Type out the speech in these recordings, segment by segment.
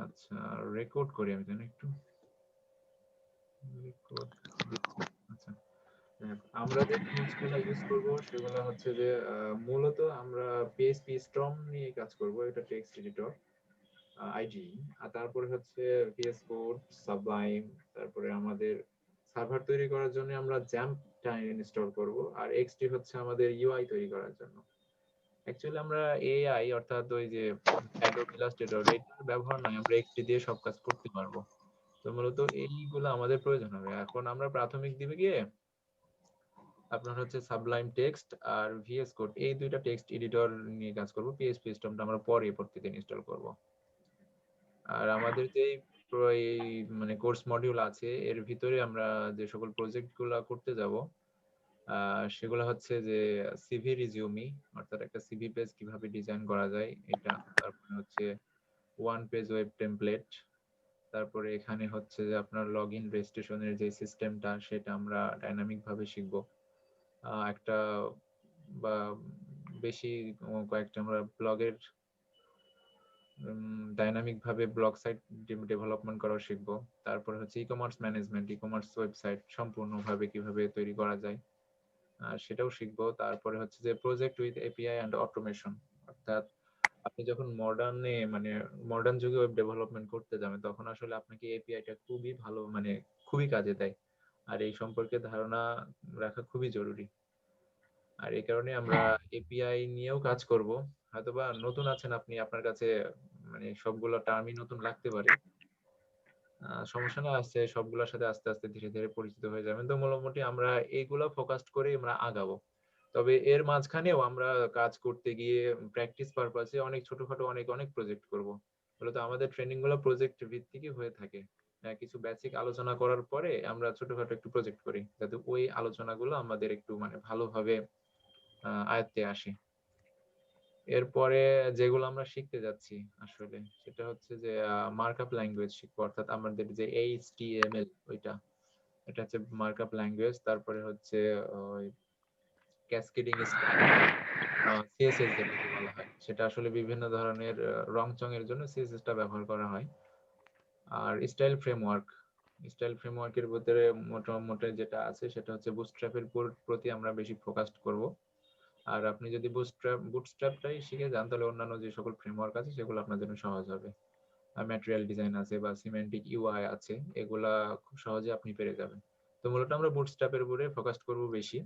আচ্ছা রেকর্ড করি আমি জানি একটু রেকর্ড। আচ্ছা আমরা যে টুলসগুলো ইউজ করব সেগুলো হচ্ছে যে মূলত আমরা PHP স্টর্ম নিয়ে কাজ করব, এটা টেক্সট এডিটর আইডি। আর তারপরে হচ্ছে VS কোড, সাবলাইম, তারপরে আমাদের সার্ভার তৈরি করার জন্য আমরা জ্যাম্পটা ইনস্টল করব, আর এক্সটি হচ্ছে আমাদের ইউআই তৈরি করার জন্য। অ্যাকচুয়ালি আমরা এআই অর্থাৎ ওই যে অ্যাডোব ইলাস্ট্রেটর এটার ব্যবহার নয়, আমরা এক্সটি দিয়ে সব কাজ করতে পারবো। তো মূলত এইগুলো আমাদের প্রয়োজন হবে। এখন আমরা প্রাথমিক দিকে গিয়ে আপনার হচ্ছে সাবলাইম টেক্সট আর ভিএস কোড এই দুইটা টেক্সট এডিটর নিয়ে কাজ করব। পিএইচপি সিস্টেমটা আমরা পরে প্রতিদিন ইনস্টল করব। আর আমাদের যে এই মানে কোর্স মডিউল আছে এর ভিতরে আমরা যে সকল প্রজেক্ট গুলা করতে যাব সেগুলো হচ্ছে যে সিভি রিজিউমি, অর্থাৎ একটা সিভি পেজ কিভাবে ডিজাইন করা যায় এটা, তারপরে হচ্ছে ওয়ান পেজ ওয়েব টেমপ্লেট, তারপরে এখানে হচ্ছে যে আপনার লগইন রেজিস্ট্রেশনের যে সিস্টেমটা সেটা আমরা ডাইনামিক ভাবে শিখব। একটা বা বেশি কয়েকটা আমরা ব্লগের ডাইনামিক ভাবে ব্লগ সাইট ডেভেলপমেন্ট করা শিখবো। তারপরে হচ্ছে e commerce management, e commerce website সম্পূর্ণভাবে কিভাবে তৈরি করা যায় সেটাও শিখবো। তারপরে হচ্ছে যে project with API and automation, অর্থাৎ আপনি যখন মডার্ন যুগে ওয়েব ডেভেলপমেন্ট করতে যাবেন তখন আসলে আপনাকে এপিআইটা খুবই ভালো মানে খুবই কাজে দেয়, আর এই সম্পর্কে ধারণা রাখা খুবই জরুরি। আর এই কারণে আমরা এপিআই নিয়েও কাজ করব। হয়তোবা নতুন আছেন আপনি, আপনার কাছে মানে সবগুলো টার্মই নতুন লাগতে পারে, সমস্যা না, আছে সবগুলোর সাথে আস্তে আস্তে ধীরে ধীরে পরিচিত হয়ে যাবেন। তো মোটামুটি আমরা এইগুলো ফোকাসড করে আমরা আগাবো। তবে এর মাঝখানেও আমরা কাজ করতে গিয়ে প্র্যাকটিস পারপাসে অনেক ছোটখাটো অনেক অনেক প্রজেক্ট করব। মূলত আমাদের ট্রেনিং গুলো প্রজেক্ট ভিত্তিকই হয়ে থাকে। কিছু বেসিক আলোচনা করার পরে আমরা ছোটখাটো একটু প্রজেক্ট করি, যাতে ওই আলোচনাগুলো আমাদের একটু মানে ভালোভাবে আয়ত্তে আসে। এরপরে যেগুলো আমরা শিখতে যাচ্ছি আসলে সেটা হচ্ছে যে মার্কআপ ল্যাঙ্গুয়েজ শিখবো, অর্থাৎ আমাদের যে HTML ওইটা, এটা হচ্ছে মার্কআপ ল্যাঙ্গুয়েজ। তারপরে হচ্ছে ওই ক্যাসকেডিং স্টাইল, সিএসএস যেটাকে বলা হয়, সেটা আসলে বিভিন্ন ধরনের রং চং এর জন্য সিএসএস টা ব্যবহার করা হয়। আর স্টাইল ফ্রেমওয়ার্কের ভিতরে মোটামুটি যেটা আছে সেটা হচ্ছে বুটস্ট্র্যাপের প্রতি আমরা বেশি ফোকাসড করব। আর আপনি যদি বুটস্ট্র্যাপটাই শিখে যান তাহলে অন্যান্য যে সকল ফ্রেমওয়ার্ক আছে সেগুলো আপনার জন্য সহজ হবে। ম্যাটেরিয়াল ডিজাইন আছে বা সিমেন্টিক ইউআই আছে, এগুলা খুব সহজে আপনি পেরে যাবেন। তো মূলত আমরা বুটস্ট্র্যাপের উপরে ফোকাস করব বেশি।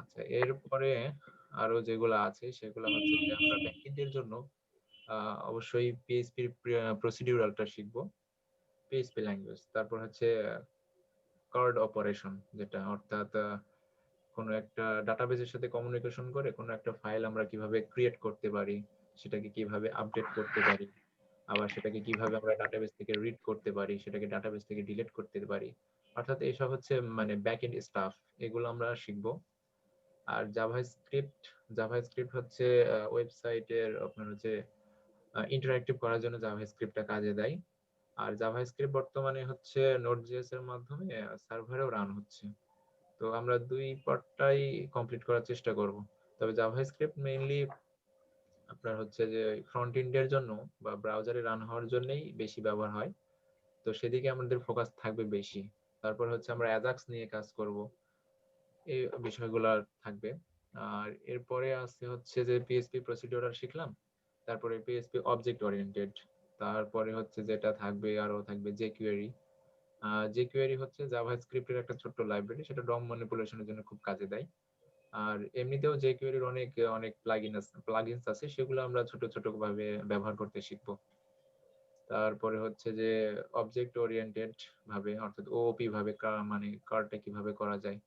আচ্ছা এরপরে আরো যেগুলো আছে সেগুলো হচ্ছে যে আমরা ব্যাকএন্ডের জন্য অবশ্যই পিএইচপির প্রসিডিউরালটা শিখবো, পিএইচপি ল্যাঙ্গুয়েজ। তারপর হচ্ছে কার্ড অপারেশন, যেটা অর্থাৎ কোনো একটা ডাটাবেজের সাথে কমিউনিকেশন করে কোনো একটা ফাইল আমরা কিভাবে ক্রিয়েট করতে পারি, সেটাকে কিভাবে আপডেট করতে পারি, আবার সেটাকে কিভাবে আমরা ডাটাবেস থেকে রিড করতে পারি, সেটাকে ডাটাবেস থেকে ডিলিট করতে পারি, অর্থাৎ এইসব হচ্ছে মানে ব্যাকএন্ড স্টাফ, এগুলো আমরা শিখবো। আর জাভাস্ক্রিপ্ট হচ্ছে ওয়েবসাইটের আপনার হচ্ছে ইন্টারঅ্যাক্টিভ করার জন্য জাভাস্ক্রিপ্টটা কাজে দেয়। আর জাভাস্ক্রিপ্ট বর্তমানে হচ্ছে নোড.জেএস এর মাধ্যমে সার্ভারেও রান হচ্ছে। তো আমরা দুই পার্টটাই কমপ্লিট করার চেষ্টা করব। তবে জাভাস্ক্রিপ্ট মেইনলি আপনার হচ্ছে যে ফ্রন্ট এন্ডের জন্য বা ব্রাউজারে রান হওয়ার জন্যই বেশি ব্যবহার হয়, তো সেদিকে আমাদের ফোকাস থাকবে বেশি। তারপর হচ্ছে আমরা অ্যাজাক্স নিয়ে কাজ করব, এই বিষয়গুলো থাকবে। আর এরপরে আছে হচ্ছে যে পিএইচপি প্রসিডিউরাল শিখলাম, তারপরে পিএইচপি অবজেক্ট ওরিয়েন্টেড, তারপরে হচ্ছে যেটা থাকবে আরো থাকবে জেকুয়েরি। জেকুয়েরি হচ্ছে জাভাস্ক্রিপ্টের একটা ছোট্ট লাইব্রেরি, সেটা ডম ম্যানিপুলেশনের জন্য খুব কাজে দেয়। আর এমনিতেও jQuery-র অনেক অনেক প্লাগইনস আছে, সেগুলো আমরা ছোট ছোট ভাবে ব্যবহার করতে শিখবো। তারপরে হচ্ছে যে অবজেক্ট ওরিয়েন্টেড ভাবে অর্থাৎ ওওপি ভাবে মানে কার্ডটা কিভাবে করা যায়,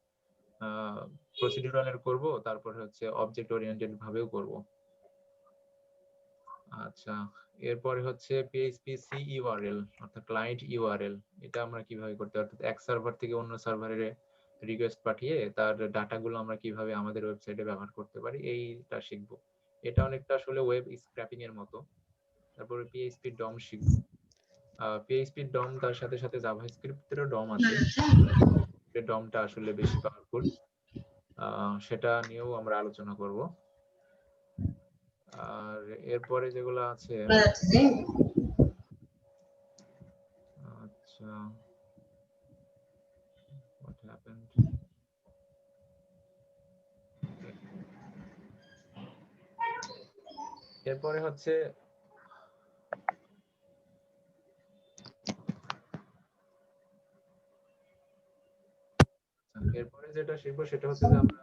প্রসিডিউরালের করব, তারপরে হচ্ছে অবজেক্ট ওরিয়েন্টেড ভাবেও করব। আচ্ছা এরপরে হচ্ছে পিএইচপি CURL অর্থাৎ ক্লায়েন্ট ইউআরএল, এটা আমরা কিভাবে করতে, অর্থাৎ এক সার্ভার থেকে অন্য সার্ভারে রিকোয়েস্ট পাঠিয়ে তার ডাটাগুলো আমরা কিভাবে আমাদের ওয়েবসাইটে ব্যবহার করতে পারি এইটা শিখবো। এটা অনেকটা আসলে ওয়েব স্ক্র্যাপিং এর মতো। তারপরে পিএইচপি ডম শিখবো। পিএইচপি ডম তার সাথে সাথে জাভাস্ক্রিপ্টেরও ডম আছে, ডমটা আসলে বেশি পাওয়ারফুল, সেটা নিয়েও আমরা আলোচনা করব। আর এরপরে যেগুলো আছে এরপরে হচ্ছে এরপরে যেটা শিখবো সেটা হচ্ছে যে আমরা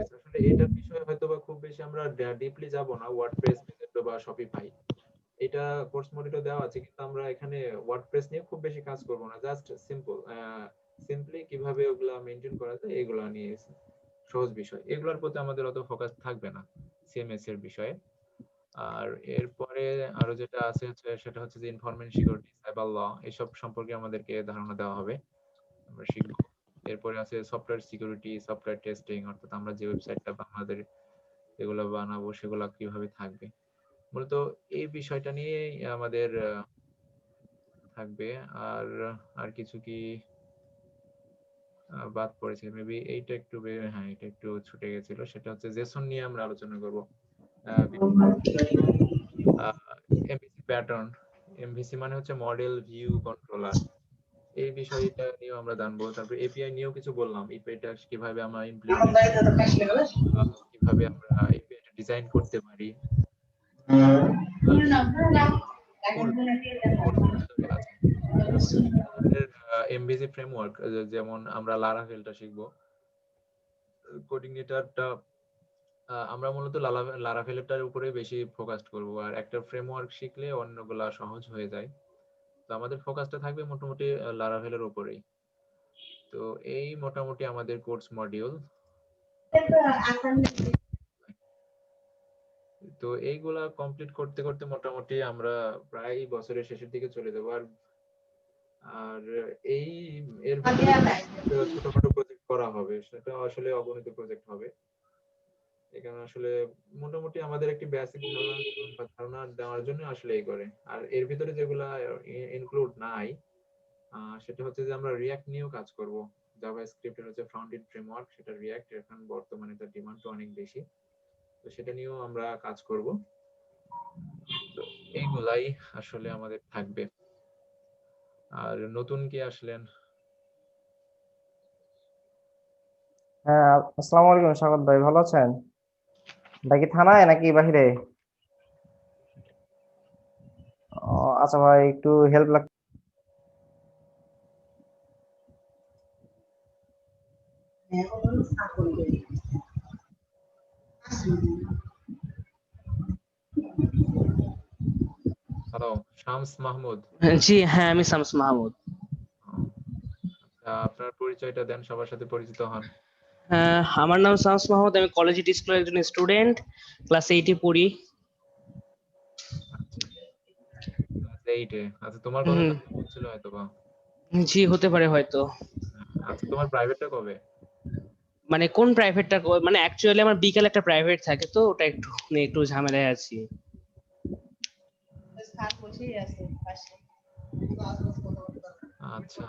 আসলে এটার বিষয়ে হয়তো বা খুব বেশি আমরা ডিপলি যাব না, ওয়ার্ডপ্রেস, মেজেন্টো বা শপিফাই এটা কোর্স মডিউলে দেওয়া আছে, কিন্তু আমরা এখানে ওয়ার্ডপ্রেস নিয়ে খুব বেশি কাজ করব না, জাস্ট সিম্পলি কিভাবে ওগুলা মেইনটেইন করা যায় এগুলা নিয়ে সহজ বিষয়, এগুলোর প্রতি আমাদের অত ফোকাস থাকবে না সিএমএস এর বিষয়ে। আর এরপরে আরো যেটা আছে সেটা হচ্ছে যে ইনফরমেশন সিকিউরিটি, সাইবার ল, এসব সম্পর্কে আমাদেরকে ধারণা দেওয়া হবে, আমরা শিখব। এরপরে আছে সফটওয়্যার সিকিউরিটি, সফটওয়্যার টেস্টিং, অর্থাৎ আমরা যে ওয়েবসাইটটা বা আমাদের যেগুলো বানাবো সেগুলো কিভাবে থাকবে, মূলত এই বিষয়টা নিয়েই আমাদের থাকবে। আর আর কিছু কি বাদ পড়েছে মেবি, এইটা একটু হ্যাঁ এটা একটু ছুটে গেছিল, সেটা হচ্ছে জেসন নিয়ে আমরা আলোচনা করব। এমভিসি প্যাটার্ন, এমভিসি মানে হচ্ছে মডেল ভিউ কন্ট্রোলার, এই বিষয়টা নিয়েও আমরা জানবো। তারপর এপিআই নিয়েও কিছু বললাম, এপিআইটা কিভাবে আমরা ইমপ্লিমেন্ট, কিভাবে আমরা এপিআইটা ডিজাইন করতে পারি। এমভিসি ফ্রেমওয়ার্ক, যেমন আমরা লারাভেলটা শিখবো, কোডিনেটরটা আমরা মূলত লারাভেলটার উপরে বেশি ফোকাস করব, আর একটা ফ্রেমওয়ার্ক শিখলে অন্যগুলা সহজ হয়ে যায়। তো আমাদের ফোকাসটা থাকবে মোটামুটি লারাভেলের উপরেই। তো এই মোটামুটি আমাদের কোর্স মডিউল। তো এইগুলা কমপ্লিট করতে করতে মোটামুটি আমরা প্রায় বছরের শেষের দিকে চলে যাবো। আর আর এই এর ভিতরে ছোটখাটো প্রজেক্ট করা হবে, সেটা আসলে অগণিত প্রজেক্ট হবে। এখানে আসলে মোটামুটি আমাদের একটি বেসিক ধারণা দেওয়ার জন্য আসলে এই করে। আর এর ভিতরে যেগুলা ইনক্লুড নাই সেটা হচ্ছে যে আমরা রিঅ্যাক্ট নিয়েও কাজ করব। জাভাস্ক্রিপ্টের হচ্ছে ফ্রন্ট এন্ড ফ্রেমওয়ার্ক, সেটা রিঅ্যাক্ট, এখন বর্তমানে তার ডিমান্ডটা অনেক বেশি, তো সেটা নিয়েও আমরা কাজ করব। তো এইগুলাই আসলে আমাদের থাকবে। আর নতুন কি আসলেন? হ্যাঁ, আসসালামু আলাইকুম স্বাগত ভাই, ভালো আছেন? ভাই কি থানায় নাকি বাহিরে? আচ্ছা ভাই, একটু হেল্প লাগ। হ্যালো, শামস মাহমুদ। জি হ্যাঁ, আমি শামস মাহমুদ। আপনার পরিচয়টা দেন, সবার সাথে পরিচিত হন। আমার নাম শামস মাহমুদ, আমি কলেজ স্কুলের একজন স্টুডেন্ট, ক্লাস 8 এ পড়ি। ক্লাস 8 এ? আচ্ছা, তোমার কথা তো বলছিল হয়তো বা। জি, হতে পারে হয়তো। আচ্ছা, তোমার প্রাইভেটটা কবে? মানে কোন প্রাইভেটটা? মানে অ্যাকচুয়ালি আমার বিকালে একটা প্রাইভেট থাকে, তো ওটা একটু নিয়ে একটু ঝামেলায় আছি। আচ্ছা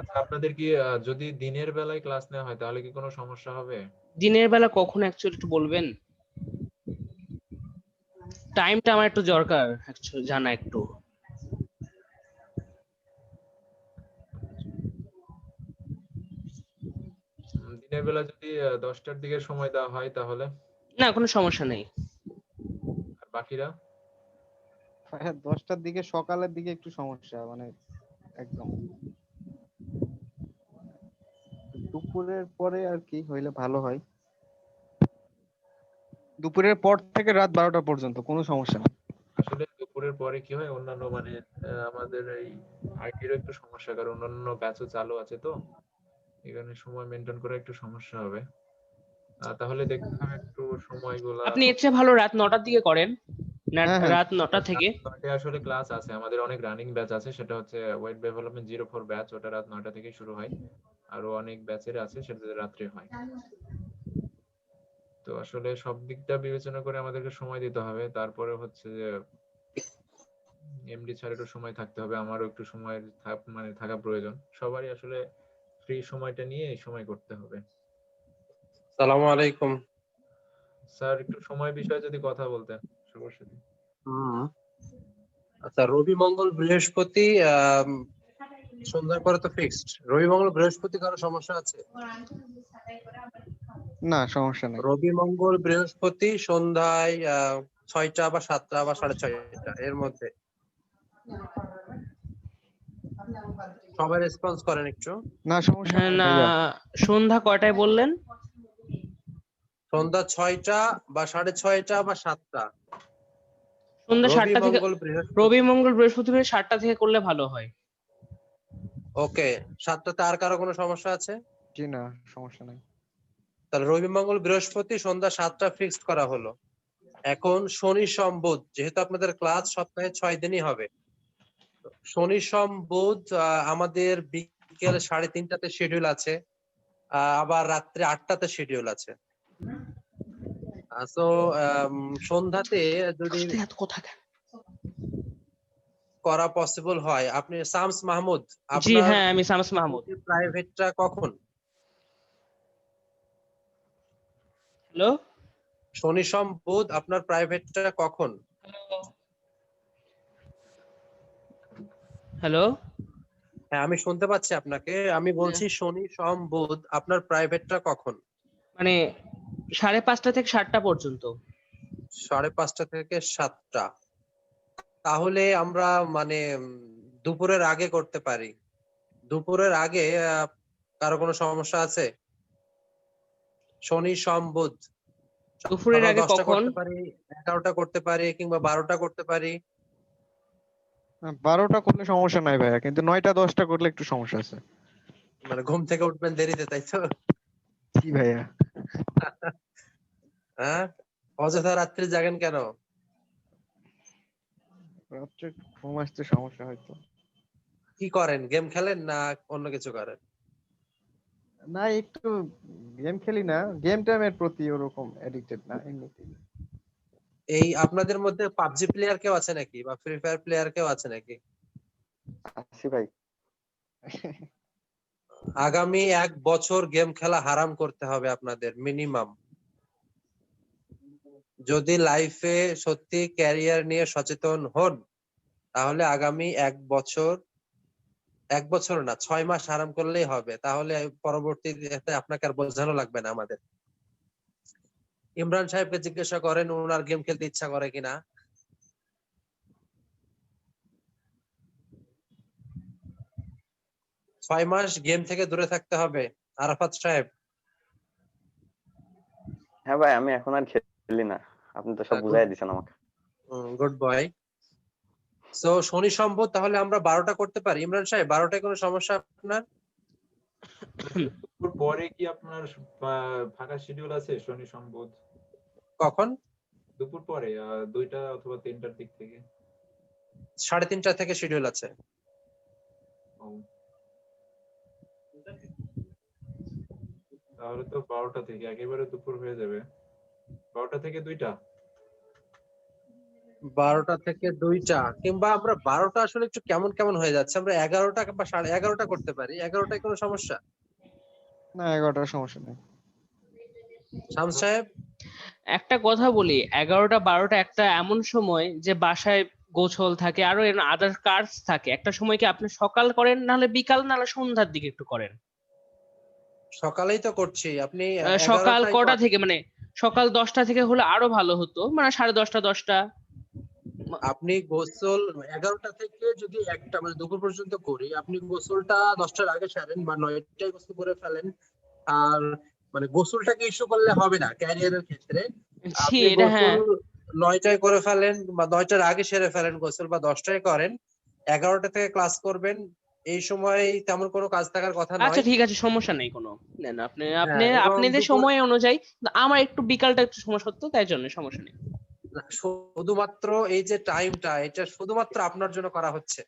আচ্ছা, আপনাদের কি যদি দিনের বেলায় ক্লাস নেওয়া হয় তাহলে কি কোনো সমস্যা হবে? দিনের বেলা কখন অ্যাকচুয়ালি একটু বলবেন? টাইমটা আমার একটু দরকার অ্যাকচুয়ালি জানা একটু। দিনের বেলা যদি 10টার দিকে সময় দেওয়া হয় তাহলে? না, কোনো সমস্যা নেই। আর বাকিরা? 10টার দিকে, সকালের দিকে একটু সমস্যা, মানে একদম দুপুরের পরে আর কি হইলে ভালো হয়। দুপুরের পর থেকে রাত 12টা পর্যন্ত কোনো সমস্যা নেই। আসলে দুপুরের পরে কি হয়, অন্যান্য মানে আমাদের এই আইটির একটু সমস্যা, কারণ অন্যান্য ব্যাচও চালু আছে, তো এখানে সময় মেনটেন করা একটু সমস্যা হবে। তাহলে দেখতে হবে একটু সময়গুলা। আপনি এর চেয়ে ভালো রাত 9টার দিকে করেন না? হ্যাঁ, হ্যাঁ। রাত 9টা থেকে আসলে ক্লাস আছে আমাদের, অনেক রানিং ব্যাচ আছে, সেটা হচ্ছে ওয়েব ডেভেলপমেন্ট 04 ব্যাচ, ওটা রাত 9টা থেকে শুরু হয়। আরো অনেক ব্যাচের আছে সেটা রাত্রে হয়। তো আসলে সব দিকটা বিবেচনা করে আমাদেরকে সময় দিতে হবে। তারপরে হচ্ছে যে এমডি স্যার একটু সময় থাকতে হবে, আমারও একটু সময় মানে থাকা প্রয়োজন, সবারই আসলে ফ্রি সময়টা নিয়ে এই সময় করতে হবে। সালামু আলাইকুম। স্যার, একটু সময় বিষয়ে যদি কথা বলতেন সবার সাথে। আচ্ছা, রবি মঙ্গল বৃহস্পতি সন্ধ্যার পরে তো ফিক্সড। রবি মঙ্গল বৃহস্পতি কারো সমস্যা আছে? না, সমস্যা নাই। রবি মঙ্গল বৃহস্পতি সন্ধ্যায় 6টা বা 7টা বা 6:30 এর মধ্যে। সবাই রেসপন্স করেন একটু। না, সমস্যা হ্যাঁ নাই না, ভাইয়া। সন্ধ্যা কয়টায় বললেন? সন্ধ্যা 6টা বা 6:30 বা 7টা। সন্ধ্যা রবি 7টা থেকে, মঙ্গল বৃহস্পতি। রবি মঙ্গল বৃহস্পতি 7টা থেকে করলে ভালো হয়। ওকে, 7টাতে আর কারো কোনো সমস্যা আছে? জি না, সমস্যা নাই। তাহলে রবি মঙ্গল বৃহস্পতি সন্ধ্যা 7টা ফিক্সড করা হলো। এখন শনি সোম বুধ, যেহেতু আপনাদের ক্লাস সপ্তাহে 6 দিনই হবে, শনি সোম বুধ আমাদের বিকেল 3:30টাতে শিডিউল আছে, আবার রাত্রে 8টাতে শিডিউল আছে। তো সন্ধ্যাতে যদি এত কথা কেন? করা পসিবল হয়, আপনি শামস মাহমুদ, জি আপনার হ্যাঁ, আমি শামস মাহমুদ। প্রাইভেটটা কখন? হ্যালো শনি সোম বুধ আপনার প্রাইভেটটা কখন? হ্যালো, হ্যাঁ, আমি শুনতে পাচ্ছি আপনাকে। আমি বলছি শনি সোম বুধ আপনার প্রাইভেটটা কখন? মানে 5:30 থেকে 7টা পর্যন্ত। 5:30 থেকে 7টা। তাহলে আমরা মানে দুপুরের আগে করতে পারি। দুপুরের আগে কারো কোনো সমস্যা আছে? শনি সোম বুধ দুপুরের সকাল আগে 10টা কখন? করতে পারি, 11টা করতে পারি, কিংবা 12টা করতে পারি। 12টা করলে সমস্যা নাই ভাইয়া, কিন্তু 9টা 10টা করলে একটু সমস্যা আছে। মানে ঘুম থেকে উঠবেন দেরিতে, তাই তো? জি ভাইয়া। হ্যাঁ, অযথা রাত্রি জাগেন কেন? রাত্রে ঘুম আসতে সমস্যা হয়তো। কি করেন, গেম খেলেন না অন্য কিছু করেন? না, একটু গেম খেলি না, গেম টাইমের প্রতি ওরকম এডিক্টেড না এমনিতেই। এই আপনাদের মধ্যে পাবজি প্লেয়ার কেউ আছে নাকি, বা ফ্রি ফায়ার প্লেয়ার কেউ আছে নাকি? আসি ভাই। আগামী 1 বছর গেম খেলা হারাম করতে হবে আপনাদের মিনিমাম। যদি লাইফে সত্যি ক্যারিয়ার নিয়ে সচেতন হন, তাহলে আগামী 1 বছর না 6 মাস আরাম করলেই হবে। তাহলে পরবর্তীতে আপনাকে আর বোঝানো লাগবে না আমাদের। ইমরান সাহেবকে জিজ্ঞাসা করেন ওনার গেম খেলতে ইচ্ছা করে কিনা। 6 মাস গেম থেকে দূরে থাকতে হবে। আরাফাত সাহেব, হ্যাঁ ভাই, আমি এখন আর খেলি না, আপনি তো সব বুঝাই দিছেন আমাকে। Good boy. সো শনি সম্ভব, তাহলে আমরা 12টা করতে পারি। ইমরান সাহেব, 12টায় কোনো সমস্যা আপনার? দুপুর পরে কি আপনার ফাঁকা শিডিউল আছে শনি সোম বুধ? কখন? দুপুর পরে 2টা অথবা 3টার দিক থেকে। 3:30 থেকে শিডিউল আছে। ও, তাহলে তো 12টা থেকে একেবারে দুপুর হয়ে যাবে। 12টা থেকে 2টা। 12টা থেকে 2টা, কিংবা আমরা 12টা আসলে একটু কেমন কেমন হয়ে যাচ্ছে, আমরা 11টা বা 11:30 করতে পারি। 11টায় কোনো সমস্যা? না, 11টার সমস্যা নেই। শামস সাহেব, একটা কথা বলি, 11টা 12টা একটা এমন সময় যে বাসায় গোছল থাকে, আরো আদার কাজ থাকে। একটা সময় কি আপনি সকাল করেন, নাহলে বিকাল, নাহলে সন্ধ্যার দিকে একটু করেন। সকালেই তো করছি, আপনি সকাল 11টায় কটা করেন। থেকে, মানে সকাল 10টা থেকে হলে আরো ভালো হতো, মানে 10:30 10টা। আপনি গোসল 11টা থেকে যদি একটা মানে দুপুর পর্যন্ত করি, আপনি গোসলটা 10টার আগে সারেন বা 9টায় গোসল করে ফেলেন। আর মানে গোসলটাকে ইস্যু করলে হবে না ক্যারিয়ারের ক্ষেত্রে। জি আপনি এটা গোসল হ্যাঁ। 9টায় করে ফেলেন বা 9টার আগে সেরে ফেলেন গোসল, বা 10টায় করেন। 11টা থেকে ক্লাস করবেন। এই সময় তেমন কোনো কাজ থাকার কথা আচ্ছা নয়। ঠিক আছে, সমস্যা নেই কোনো। নেন আপনি, আপনি হ্যাঁ, এবং আপনাদের দুপুর সময় অনুযায়ী। আমার একটু বিকালটা একটু সমস্যা হতো, তাই জন্য সমস্যা নেই। শুধুমাত্র এই যে টাইমটা, এটা শুধুমাত্র আপনার জন্য করা হচ্ছে।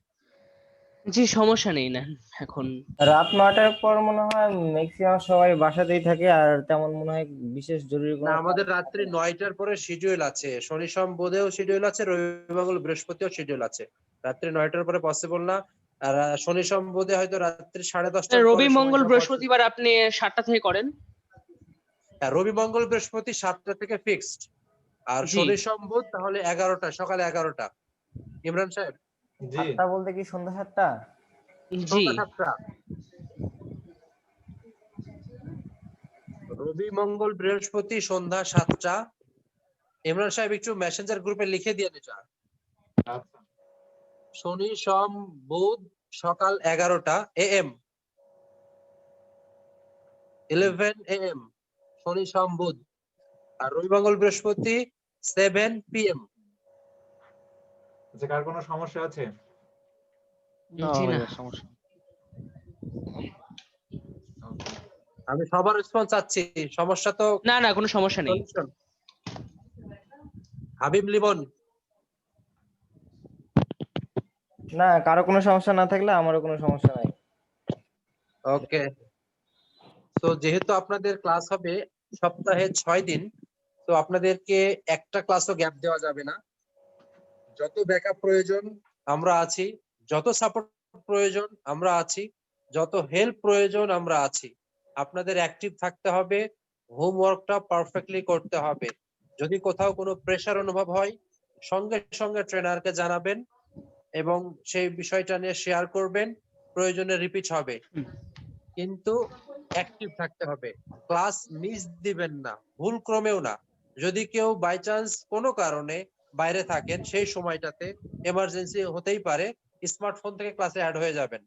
জি সমস্যা নেই না এখন। রাত 9টার পর মনে হয় ম্যাক্সিমাম সবাই বাসাতেই থাকে, আর তেমন মনে হয় বিশেষ জরুরি না, কোনো কাজ আমাদের থাকে রাত্রি না। 9টার পরে শিডিউল আছে। শনি সোম বুধেও শিডিউল আছে, রবি মঙ্গল বৃহস্পতিও শিডিউল আছে। রাত্রি 9টার পরে পসিবল না। আর শনি সোম বুধে হয়তো রাত্রি 10:30টার রবি পরে মঙ্গল সময়টা পসিবল। বৃহস্পতিবার আপনি 7টা থেকে করেন। হ্যাঁ, রবি মঙ্গল বৃহস্পতি 7টা থেকে ফিক্সড। আর জি শনি সোম বুধ তাহলে 11টা, সকালে 11টা। ইমরান সাহেব, জি, 7টা বলতে কি সন্ধ্যা 7টা? জি। সন্ধ্যা 7টা। রবি মঙ্গল বৃহস্পতি সন্ধ্যা 7টা। ইমরান সাহেব একটু মেসেঞ্জার গ্রুপে লিখে দিয়ে এটা। আচ্ছা শনি সোম বুধ সকাল 11টা AM 11 AM শনি সোম বুধ। আর রবি মঙ্গল বৃহস্পতি 7 PM। আচ্ছা, কার কোনো সমস্যা আছে? না জি না। ভাইয়া সমস্যা নেই। Okay. আমি সবার রেসপন্স চাচ্ছি, সমস্যা তো না না, কোনো সমস্যা নেই। solution। হাবিব লিমন, না, কারো কোনো সমস্যা না থাকলে আমারও কোনো সমস্যা নাই। ওকে। তো যেহেতু আপনাদের ক্লাস হবে সপ্তাহে 6 দিন, তো আপনাদেরকে একটা ক্লাসও গ্যাপ দেওয়া যাবে না। যত ব্যাকআপ প্রয়োজন আমরা আছি, যত সাপোর্ট প্রয়োজন আমরা আছি, যত হেল্প প্রয়োজন আমরা আছি। আপনাদের অ্যাক্টিভ থাকতে হবে, হোমওয়ার্কটা পারফেক্টলি করতে হবে। যদি কোথাও কোনো প্রেশার অনুভব হয় সঙ্গে সঙ্গে ট্রেনারকে জানাবেন এবং সেই বিষয়টা নিয়ে শেয়ার করবেন, প্রয়োজনে রিপিট হবে। কিন্তু অ্যাক্টিভ থাকতে হবে, ক্লাস মিস দিবেন না, ভুল ক্রমেও না। যদি কেউ বাই চান্স কোনো কারণে বাইরে থাকেন সেই সময়টাতে এমার্জেন্সি হতেই পারে, স্মার্টফোন থেকে ক্লাসে অ্যাড হয়ে যাবেন।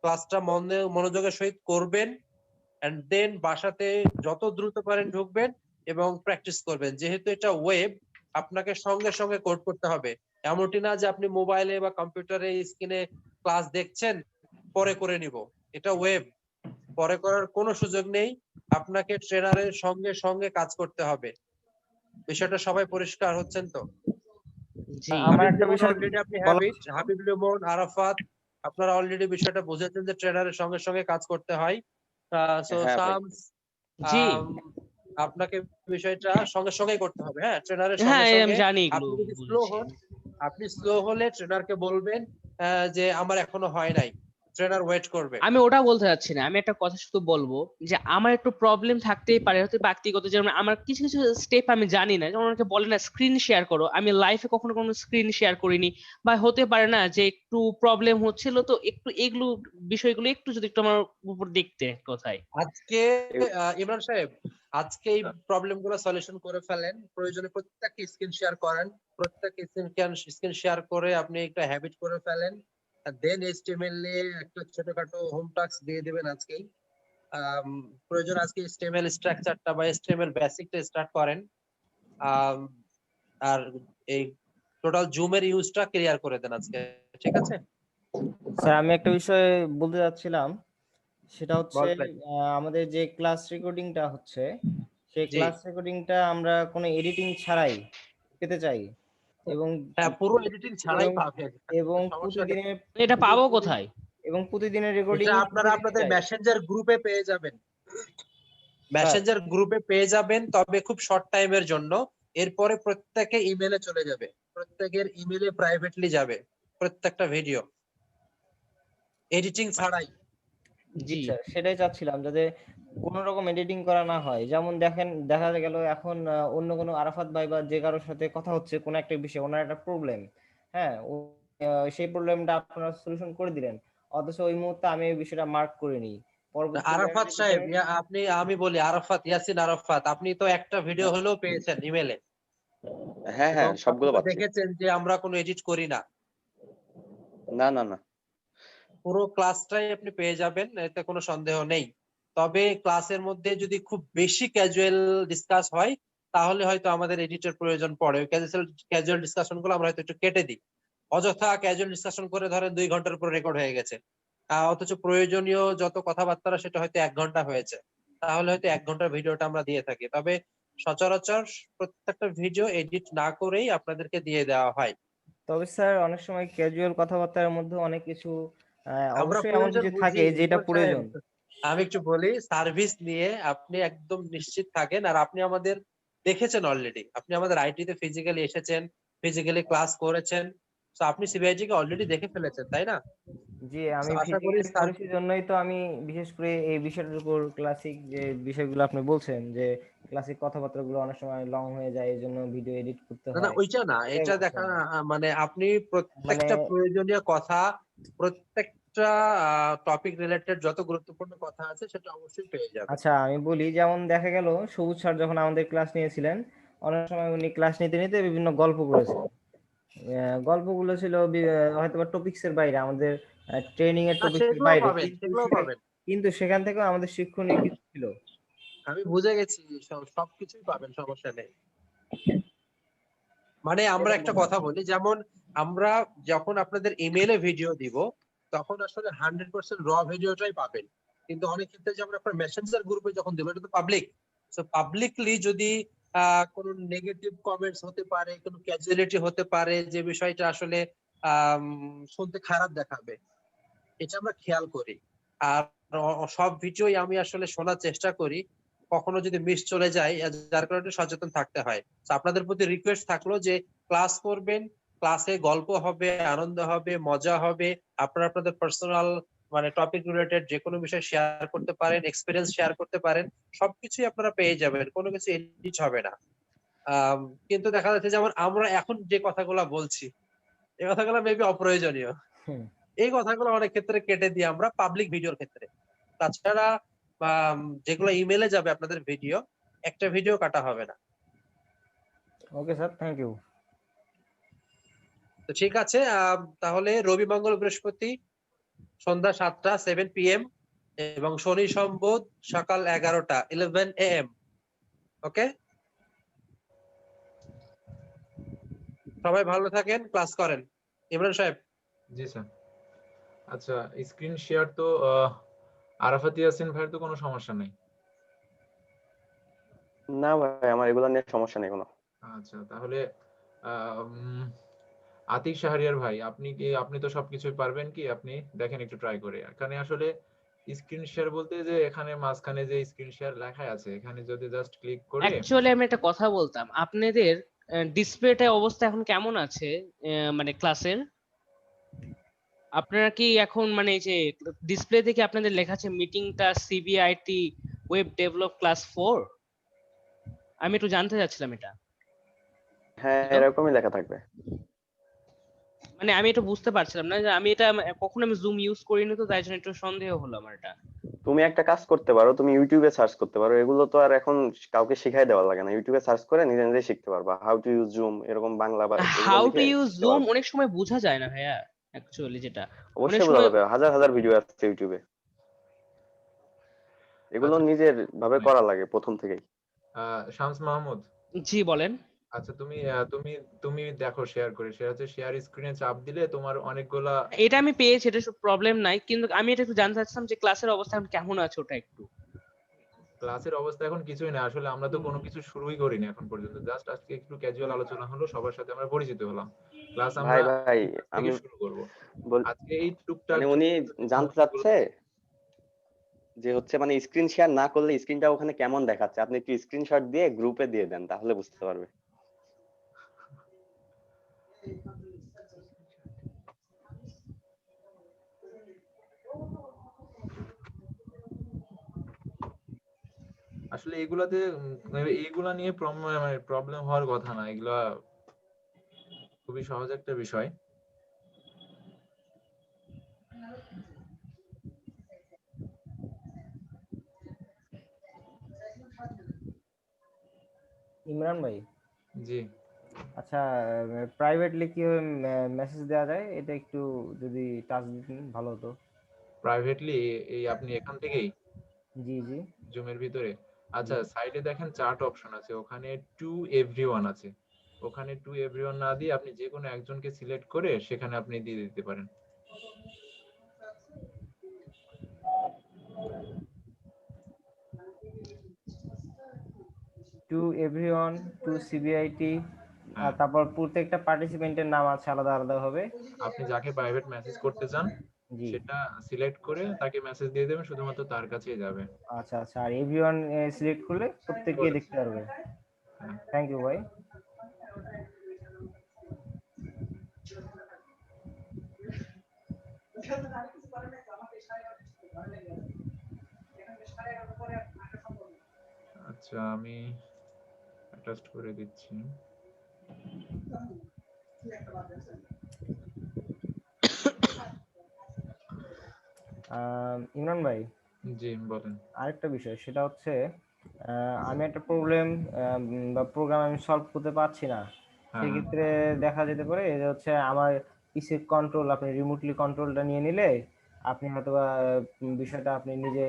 ক্লাসটা মনোযোগের সহিত করবেন এন্ড দেন বাসাতে যত দ্রুত পারেন ঢুকবেন এবং প্র্যাকটিস করবেন। যেহেতু এটা ওয়েব, আপনাকে সঙ্গে সঙ্গে কোড করতে হবে। এমনটি না যে আপনি মোবাইলে বা কম্পিউটারে স্ক্রিনে ক্লাস দেখছেন পরে করে নিব, এটা ওয়েব, পরে করার কোনো সুযোগ নেই। আপনাকে ট্রেনারের সঙ্গে সঙ্গে কাজ করতে হবে। বিষয়টা সবাই পরিষ্কার হচ্ছেন তো? জি। আমার হাবিব একটা লিমন বিষয় অলরেডি আপনি বলা হাবিব লিমন, আরাফাত, আপনারা অলরেডি বিষয়টা বুঝেছেন যে ট্রেনারের সঙ্গে সঙ্গে কাজ করতে হয়। সো হ্যাঁ ভাই। শামস, জি। আপনাকে বিষয়টা সঙ্গে সঙ্গেই করতে হবে। হ্যাঁ, ট্রেনারের হ্যাঁ, সঙ্গে এই আমি সঙ্গে। জানি এগুলো, আপনি যদি স্লো বুঝেছি। হন, আপনি স্লো হলে ট্রেনারকে বলবেন যে আমার এখনো হয় নাই, ট্রেনার ওয়েট করবে। আমি ওটা বলতে চাচ্ছি না, আমি একটা কথা শুধু বলবো যে আমার একটু প্রবলেম থাকতেই পারে, হয়তো ব্যক্তিগত, যেমন আমার কিছু কিছু স্টেপ আমি জানি না, যেমন অনেকে বলে না স্ক্রিন শেয়ার করো, আমি লাইফে কখনো কোনো স্ক্রিন শেয়ার করিনি, বা হতে পারে না যে একটু প্রবলেম হচ্ছিল, তো একটু এগুলো বিষয়গুলো একটু যদি একটু আমার উপর দেখতে কোথায়। আজকে ইমরান সাহেব, আজকে এই প্রবলেম গুলো সলিউশন করে ফেলেন। প্রয়োজনে প্রত্যেককে স্ক্রিন শেয়ার করেন, প্রত্যেককে স্ক্রিন শেয়ার করে আপনি একটা হ্যাবিট করে ফেলেন। দেন এইচটিএমএল নিয়ে একটা ছোটখাটো হোম টাস্ক দিয়ে দিবেন আজকেই। প্রয়োজন আজকে এইচটিএমএল স্ট্রাকচারটা বা এইচটিএমএল বেসিকটা স্টার্ট করেন। আম, আর এই টোটাল জুমের ইউজটা ক্লিয়ার করে দেন আজকে, ঠিক আছে? স্যার, আমি একটা বিষয় বলতে চাচ্ছিলাম, সেটা হচ্ছে বলেন। আমাদের যে ক্লাস রেকর্ডিংটা হচ্ছে, সেই জি, ক্লাস রেকর্ডিংটা আমরা কোনো এডিটিং ছাড়াই পেতে চাই, এবং হ্যাঁ, পুরো এডিটিং ছাড়াই এবং পাবেন, এবং সমস্যা নেই। প্রতিদিনের এটা পাবো কোথায়? এবং প্রতিদিনের রেকর্ডিং এটা আপনারা আপনাদের চাই মেসেঞ্জার গ্রুপে পেয়ে যাবেন, স্যার। মেসেঞ্জার গ্রুপে পেয়ে যাবেন, তবে খুব শর্ট টাইমের জন্য। এরপরে প্রত্যেকে ইমেলে চলে যাবে, প্রত্যেকের ইমেলে প্রাইভেটলি যাবে প্রত্যেকটা ভিডিও, এডিটিং ছাড়াই। জি জি। স্যার, সেটাই চাচ্ছিলাম, যাতে কোনো রকম এডিটিং করা না হয়। যেমন দেখেন, দেখা গেল এখন অন্য কোনো আরাফাত ভাই বা যে কারোর সাথে কথা হচ্ছে কোনো একটা বিষয়, ওনার একটা প্রবলেম, হ্যাঁ, সেই প্রবলেমটা আপনারা সলিউশন করে দিলেন, অথচ ওই মুহূর্তে আমি এই বিষয়টা মার্ক করে নিই। পরবর্তীতে দেখা আরাফাত যেতে সাহেব, পারে। আমি বলি আরাফাত, ইয়াসিন আরাফাত, আপনি তো একটা ভিডিও হলেও পেয়েছেন ইমেলে হ্যাঁ এবং হ্যাঁ, আপনি সবগুলো তো পাচ্ছি। দেখেছেন যে আমরা কোনো এডিট করি না। না না না। পুরো ক্লাসটাই আপনি পেয়ে যাবেন, এতে কোনো সন্দেহ নেই। তবে ক্লাসের মধ্যে যদি খুব বেশি ক্যাজুয়াল ডিসকাস হয় তাহলে হয়তো আমাদের এডিটের প্রয়োজন পড়ে। ওই ক্যাজুয়াল ডিসকাশন গুলো আমরা হয়তো একটু কেটে দিই। অযথা ক্যাজুয়াল ডিসকাশন করে ধরেন 2 ঘন্টার উপর রেকর্ড হয়ে গেছে, অথচ প্রয়োজনীয় যত কথাবার্তা সেটা হয়তো 1 ঘন্টা হয়েছে, তাহলে হয়তো 1 ঘন্টার ভিডিওটা আমরা দিয়ে থাকি। তবে সচরাচর প্রত্যেকটা ভিডিও এডিট না করেই আপনাদেরকে দিয়ে দেওয়া হয়। তবে স্যার, অনেক সময় ক্যাজুয়াল কথাবার্তার মধ্যে অনেক কিছু আমরা অবশ্যই এমন প্রয়োজন কিছু থাকে বুঝি যেটা ইমরান সাহেব। প্রয়োজন। আমি একটু বলি, সার্ভিস নিয়ে আপনি একদম নিশ্চিত থাকেন। আর আপনি আমাদের দেখেছেন অলরেডি, আপনি আমাদের আইটি তে ফিজিক্যালি এসেছেন, ফিজিক্যালি ক্লাস করেছেন, তো আপনি সিবিআইজি কে অলরেডি দেখে ফেলেছেন, তাই না? জি, So আমি আশা করি ফিজিক্যালি করেছি, জন্যই তো আমি বিশেষ করে এই বিষয়টার উপর ক্লাসিক যে বিষয়গুলো আপনি বলছেন, যে ক্লাসিক কথাবার্তাগুলো অনেক সময় লং হয়ে যায়, এই জন্য ভিডিও এডিট করতে না না, হয়। ওইটা না, এটাই এটা বলছি দেখা আমি। মানে আপনি মানে প্রত্যেকটা প্রয়োজনীয় কথা, প্রত্যেক এক্সট্রা টপিক রিলেটেড যত গুরুত্বপূর্ণ কথা আছে সেটা অবশ্যই পেয়ে যাবেন। আচ্ছা আমি বলি, যেমন দেখা গেল সবুজ স্যার যখন আমাদের ক্লাস নিয়েছিলেন, অনেক সময় উনি ক্লাস নিতে নিতে বিভিন্ন গল্প করেছেন। গল্পগুলো ছিল হয়তো বা টপিক্স এর বাইরে, আমাদের ট্রেনিং এর টপিক্স এর সেগুলোও বাইরে, পাবেন, সেগুলোও পাবেন। কিন্তু সেখান থেকেও আমাদের শিক্ষণীয় কিছু ছিল। আমি বুঝে গেছি, সবকিছুই পাবেন, সমস্যা নেই। মানে আমরা একটা কথা বলি, যেমন আমরা যখন আপনাদের ইমেইলে ভিডিও দিব তখন আসলে 100% র ভিডিওটাই পাবেন, কিন্তু অনেক ক্ষেত্রে যেমন আপনার মেসেঞ্জার গ্রুপে যখন দেবেন, এটা তো পাবলিক, সো পাবলিকলি যদি কোনো নেগেটিভ কমেন্টস হতে পারে, কোনো ক্যাজুয়ালিটি হতে পারে, যে বিষয়টা আসলে শুনতে খারাপ দেখাবে, এটা আমরা খেয়াল করি। আর সব ভিডিওই আমি আসলে শোনার চেষ্টা করি, কখনো যদি মিস চলে যায়, যার কারণে সচেতন থাকতে হয়। তো আপনাদের প্রতি রিকোয়েস্ট থাকলো যে ক্লাস করবেন, ক্লাসে গল্প হবে, আনন্দ হবে, মজা হবে, আপনারা আপনাদের পার্সোনাল মানে টপিক রিলেটেড যে কোনো বিষয় শেয়ার করতে পারেন, এক্সপিরিয়েন্স শেয়ার করতে পারেন, সবকিছুই আপনারা পেয়ে যাবেন, কোনো কিছু এডিট হবে না। কিন্তু দেখা যাচ্ছে যেমন আমরা এখন যে কথাগুলো বলছি, এই কথাগুলো মেবি অপ্রয়োজনীয়, হুম। এই কথাগুলো অনেক ক্ষেত্রে কেটে দিই আমরা পাবলিক ভিডিওর ক্ষেত্রে। তাছাড়া যেগুলো ইমেলে যাবে আপনাদের ভিডিও, একটা ভিডিও কাটা হবে না। Okay sir, thank you. তো ঠিক আছে, তাহলে রবি মঙ্গল বৃহস্পতি সন্ধ্যা 7টা 7 PM এবং শনি সম্বুধ সকাল 11টা 11 AM। ওকে, সবাই ভালো থাকেন, ক্লাস করেন। ইমরান সাহেব। জি স্যার। আচ্ছা, স্ক্রিন শেয়ার তো আরাফাত ইয়াসিন ভাইয়ের তো কোনো সমস্যা নেই। না ভাই, আমার এগুলো নিয়ে সমস্যা নেই কোনো। আচ্ছা, তাহলে আতিক শাহরিয়ার ভাই, আপনি তো সবকিছুই পারবেন কি? আপনি দেখেন একটু ট্রাই করে। এখানে আসলে স্ক্রিন শেয়ার বলতে যে এখানে মাঝখানে যে স্ক্রিন শেয়ার লেখা আছে, এখানে যদি জাস্ট ক্লিক করে অ্যাকচুয়ালি আমি একটা কথা বলতাম, আপনাদের ডিসপ্লেটা অবস্থা এখন কেমন আছে মানে ক্লাসের? আপনারা কি এখন মানে এই যে ডিসপ্লেতে কি আপনাদের লেখা আছে মিটিংটা সিবিআইটি ওয়েব ডেভেলপ ক্লাস 4? আমি একটু জানতে চাচ্ছিলাম এটা। হ্যাঁ, হ্যালো? এরকমই লেখা থাকবে। মানে আমি এটা বুঝতে পারছিলাম না যে আমি এটা কখনো আমি জুম ইউজ করিনি, তো তাই জন্য একটু সন্দেহ হলো আমার এটা। তুমি একটা কাজ করতে পারো, তুমি ইউটিউবে সার্চ করতে পারো, এগুলো তো আর এখন কাউকে শিখাই দেওয়া লাগে না। ইউটিউবে সার্চ করে নিজে নিজে শিখতে পারবা, হাউ টু ইউজ জুম, এরকম বাংলা বা এগুলো হাউ টু লিখে ইউজ শিখতে জুম পারবা। অনেক সময় বোঝা যায় না ভাইয়া, অ্যাকচুয়ালি যেটা অনেক অবশ্যই বোঝা সময়। যাবে, হাজার হাজার ভিডিও আছে ইউটিউবে, এগুলো আচ্ছা, নিজের ভাবে করা লাগে প্রথম থেকেই। শামস মাহমুদ, জি বলেন। আচ্ছা তুমি তুমি তুমি দেখো শেয়ার করে, সেটা হচ্ছে শেয়ার স্ক্রিনে চাপ দিলে তোমার অনেকগুলা এটা আমি পেয়েছি, এটা প্রবলেম নাই, কিন্তু আমি এটা একটু জানতে চাচ্ছিলাম যে ক্লাসের অবস্থা এখন কেমন আছে ওটা একটু। ক্লাসের অবস্থা এখন কিছুই না, আসলে আমরা তো কোনো কিছু শুরুই করিনি এখন পর্যন্ত। জাস্ট আজকে একটু ক্যাজুয়াল আলোচনা হলো, সবার সাথে আমরা পরিচিত হলাম। ক্লাস ভাই আমরা ভাই, থেকে আমি শুরু করব। বল, আজকে এই টুকটাক মানে উনি জানতে মুহূর্তগুলো চাচ্ছে যে হচ্ছে মানে স্ক্রিন শেয়ার না করলে স্ক্রিনটা ওখানে কেমন দেখাচ্ছে, আপনি একটু স্ক্রিনশট দিয়ে গ্রুপে দিয়ে দেন, তাহলে বুঝতে পারবে। আসলে এগুলাতে এইগুলা নিয়ে মানে প্রবলেম হওয়ার কথা না, এগুলা খুবই সহজ একটা বিষয়। ইমরান ভাই, জি, আচ্ছা প্রাইভেটলি কিভাবে মেসেজ দেওয়া যায়, এটা একটু যদি টাচ দিতেন ভালো হতো। প্রাইভেটলি এই আপনি এখান থেকেই জি জি জুমের ভিতরে, জি। আচ্ছা সাইডে দেখেন চার্ট অপশন আছে, ওখানে টু এভরিওয়ান আছে। ওখানে টু এভরিওয়ান না দিয়ে আপনি যে কোনো একজনকে সিলেক্ট করে সেখানে আপনি দিয়ে দিতে পারেন। টু এভরিওয়ান, টু সিবিআইটি, আর হ্যাঁ, তারপর প্রত্যেকটা পার্টিসিপেন্টের নাম আছে আলাদা আলাদা হবে। আপনি যাকে প্রাইভেট মেসেজ করতে চান জি। সেটা সিলেক্ট করে তাকে মেসেজ দিয়ে দেবেন, শুধুমাত্র তার কাছেই যাবে। আচ্ছা আচ্ছা, আর এভরিওয়ান সিলেক্ট করলে প্রত্যেককে করেছি। দেখতে পারবে। হ্যাঁ। থ্যাংক ইউ ভাই। আচ্ছা, আমি অ্যাটাচড করে দিচ্ছি। ইমরান ভাই, জি বলেন। আরেকটা বিষয় সেটা হচ্ছে আমি একটা প্রবলেম বা প্রোগ্রাম আমি সলভ করতে পারছি না, হ্যাঁ সেক্ষেত্রে দেখা যেতে পারে যে হচ্ছে আমার পিসির কন্ট্রোল আপনি রিমোটলি কন্ট্রোলটা নিয়ে নিলে আপনি হয়তোবা বিষয়টা আপনি নিজে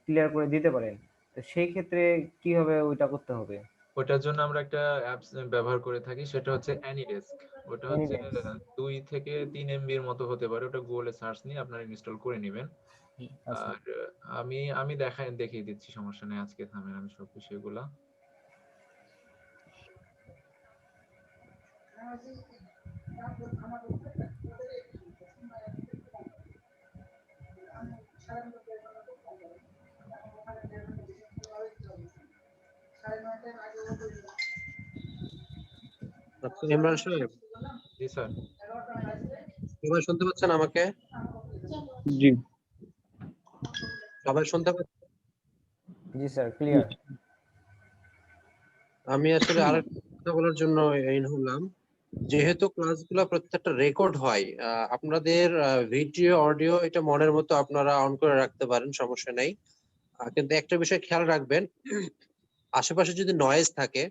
ক্লিয়ার করে দিতে পারেন। তো সেই ক্ষেত্রে কিভাবে ওইটা করতে হবে? ওটার জন্য আমরা একটা অ্যাপস ব্যবহার করে থাকি, সেটা হচ্ছে অ্যানিডেস্ক। ওটা হচ্ছে Anyways, 2 থেকে 3 এমবির মতো হতে পারে। ওটা গুগলে সার্চ নিয়ে আপনারা ইনস্টল করে নেবেন। আচ্ছা আর আমি আমি দেখিয়ে দিচ্ছি, সমস্যা নেই। আজকে থামেন, আমি সব বিষয়গুলা। আচ্ছা, ইমরান সাহেব, জি স্যার। সবাই শুনতে পাচ্ছেন আমাকে? জি সবাই শুনতে পাচ্ছেন? জি স্যার, ক্লিয়ার। আমি আসলে আরেকটা কথা বলার জন্য এই হলাম, যেহেতু ক্লাসগুলো প্রত্যেকটা রেকর্ড হয়, আপনাদের ভিডিও অডিও এটা মনের মতো আপনারা অন করে রাখতে পারেন, সমস্যা নেই। কিন্তু একটা বিষয় খেয়াল রাখবেন, আশেপাশে যদি নয়েজ থাকে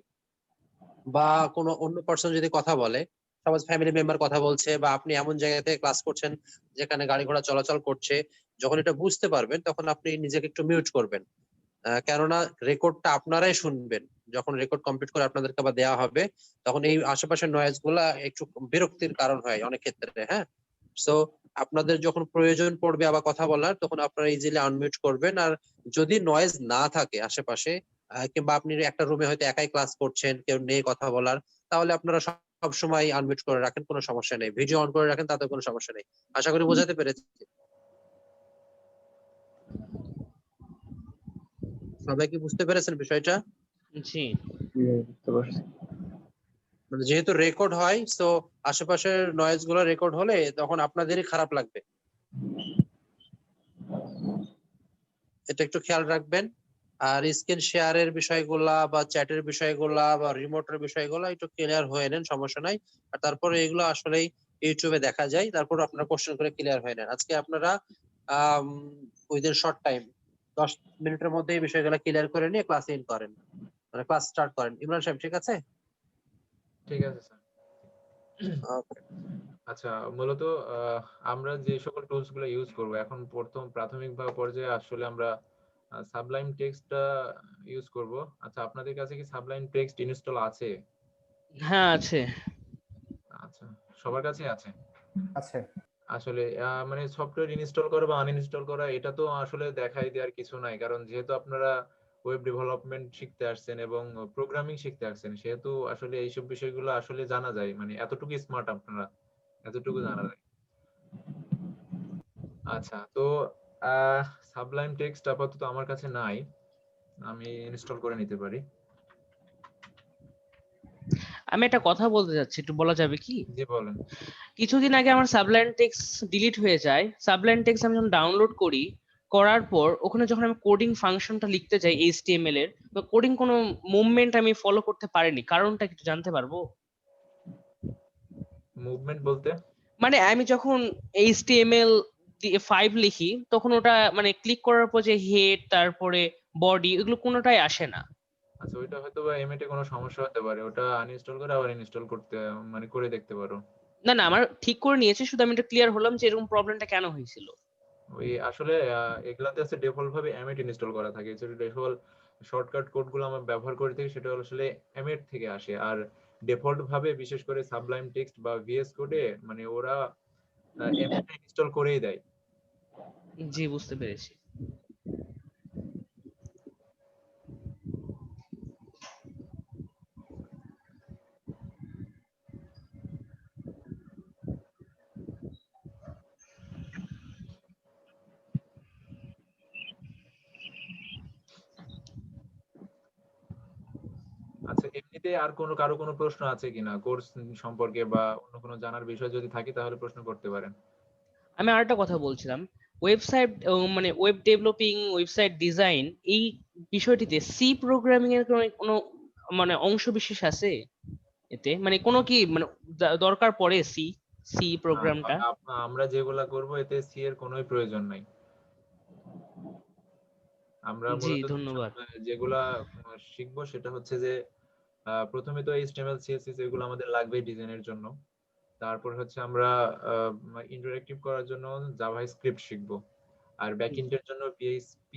বা কোনো অন্য পার্সন যদি কথা বলে, সাপোজ ফ্যামিলি মেম্বার কথা বলছে বা আপনি এমন জায়গাতে ক্লাস করছেন যেখানে গাড়ি ঘোড়া চলাচল করছে, যখন এটা বুঝতে পারবেন তখন আপনি নিজেকে একটু মিউট করবেন। কেননা রেকর্ডটা আপনারাই শুনবেন। যখন রেকর্ড কমপ্লিট করে আপনাদেরকে আবার দেওয়া হবে, তখন এই আশেপাশের নয়েজ গুলা একটু বিরক্তির কারণ হয় অনেক ক্ষেত্রে, হ্যাঁ। সো আপনাদের যখন প্রয়োজন পড়বে আবার কথা বলার, তখন আপনারা ইজিলি আনমিউট করবেন। আর যদি নয়েজ না থাকে আশেপাশে, কিংবা আপনি একটা রুমে হয়তো একাই ক্লাস করছেন, কেউ নেই কথা বলার, তাহলে আপনারা সব সময় আনমিউট করে রাখেন, কোনো সমস্যা নেই। ভিডিও অন করে রাখেন, তাতে কোনো সমস্যা নেই। আশা করি বোঝাতে পেরেছি। সবাই কি বুঝতে পেরেছেন বিষয়টা? জি। বুঝতে পারছি। মানে যেহেতু রেকর্ড হয়, সো আশেপাশের নয়েজ গুলো রেকর্ড হলে তখন আপনাদেরই খারাপ লাগবে। এটা একটু খেয়াল রাখবেন। আর স্ক্রিন শেয়ারের বিষয়গুলা বা চ্যাটের বিষয়গুলা বা রিমোটের বিষয়গুলা একটু ক্লিয়ার হয়ে নেন, সমস্যা নাই। আর তারপরে এগুলো আসলেই ইউটিউবে দেখা যায়, তারপর আপনারা কোশ্চেন করে ক্লিয়ার হয়ে নেন। আজকে আপনারা উইদিন শর্ট টাইম 10 মিনিটের মধ্যে এই বিষয়গুলো ক্লিয়ার করে নিয়ে ক্লাস ইন করেন, মানে ক্লাস স্টার্ট করেন। ইমরান সাহেব, ঠিক আছে? ঠিক আছে স্যার। ওকে। আচ্ছা, মূলত আমরা যে সকল টুলস গুলো ইউজ করব এখন, প্রাথমিক বা পর্যায়ে আসলে আমরা সাবলাইম টেক্সটটা ইউজ করব। আচ্ছা, আপনাদের কাছে কি সাবলাইম টেক্সট ইনস্টল আছে? হ্যাঁ আছে। আচ্ছা, সবার কাছে আছে। আছে। আসলে মানে সফটওয়্যার ইনস্টল করা বা আনইনস্টল করা এটা তো আসলে দেখাই দেওয়ার কিছু নাই, কারণ যেহেতু আপনারা ওয়েব ডেভেলপমেন্ট শিখতে আসছেন এবং প্রোগ্রামিং শিখতে আসছেন, সেহেতু আসলে এইসব বিষয়গুলো আসলে জানা যায়, মানে এতটুকু স্মার্ট আপনারা, এতটুকু জানা যায়। আচ্ছা, তো সাবলাইম টেক্সট আপাতত আমার কাছে নাই, আমি ইনস্টল করে নিতে পারি। আমি একটা কথা বলতে চাচ্ছি, একটু বলা যাবে কি? জি বলেন। কিছুদিন আগে আমার সাবলাইম টেক্সট ডিলিট হয়ে যায়। সাবলাইম টেক্সট আমি যখন ডাউনলোড করি, করার পর ওখানে যখন আমি কোডিং ফাংশনটা লিখতে যাই এইচটিএমএল এর, তো কোডিং কোনো মুভমেন্ট আমি ফলো করতে পারিনি। কারণটা কি একটু জানতে পারবো? মুভমেন্ট বলতে? মানে আমি যখন এইচটিএমএল দিয়ে 5 লিখি, তখন ওটা মানে ক্লিক করার পর যে হেড তারপরে বডি এগুলো কোনোটাই আসে না। আচ্ছা, ওইটা হয়তো বা এমএটে কোনো সমস্যা হতে পারে, ওটা আনইনস্টল করে আবার ইনস্টল করতে, মানে করে দেখতে পারো। না না, আমার ঠিক করে নিয়েছে, শুধু আমি এটা ক্লিয়ার হলাম যে এরকম প্রবলেমটা কেন হয়েছিল। ওই আসলে এগুলাতে আছে ডিফল্ট ভাবে এমএট ইনস্টল করা থাকে, যে ডিফল্ট শর্টকাট কোড গুলো আমরা ব্যবহার করে থাকি সেটা আসলে এমএট থেকে আসে। আর ডিফল্ট ভাবে বিশেষ করে সাবলাইম টেক্সট বা ভিএস কোডে মানে ওরা এমএট ইনস্টল করেই দেয়। জি, বুঝতে পেরেছি। আচ্ছা, এমনিতে আর কারো কোনো প্রশ্ন আছে কিনা কোর্স সম্পর্কে, বা অন্য কোনো জানার বিষয় যদি থাকে তাহলে প্রশ্ন করতে পারেন। আমি আরেকটা কথা বলছিলাম, ওয়েবসাইট মানে ওয়েব ডেভেলপিং, ওয়েবসাইট ডিজাইন, এই বিষয়টিতে সি প্রোগ্রামিং এর কোনো কোনো মানে অংশ বিশেষ আছে এতে? মানে কোনো কি মানে দরকার পড়ে সি? সি প্রোগ্রামটা? আমরা যেগুলা করব এতে সি এর কোনোই প্রয়োজন নাই। আমরা জি, মূলত ধন্যবাদ। যেগুলা শিখবো সেটা হচ্ছে যে প্রথমে তো HTML CSS এগুলো আমাদের লাগবেই ডিজাইনের জন্য। তারপর হচ্ছে আমরা ইন্টারেক্টিভ করার জন্য জাভাস্ক্রিপ্ট শিখবো, আর ব্যাকএন্ডের জন্য PHP,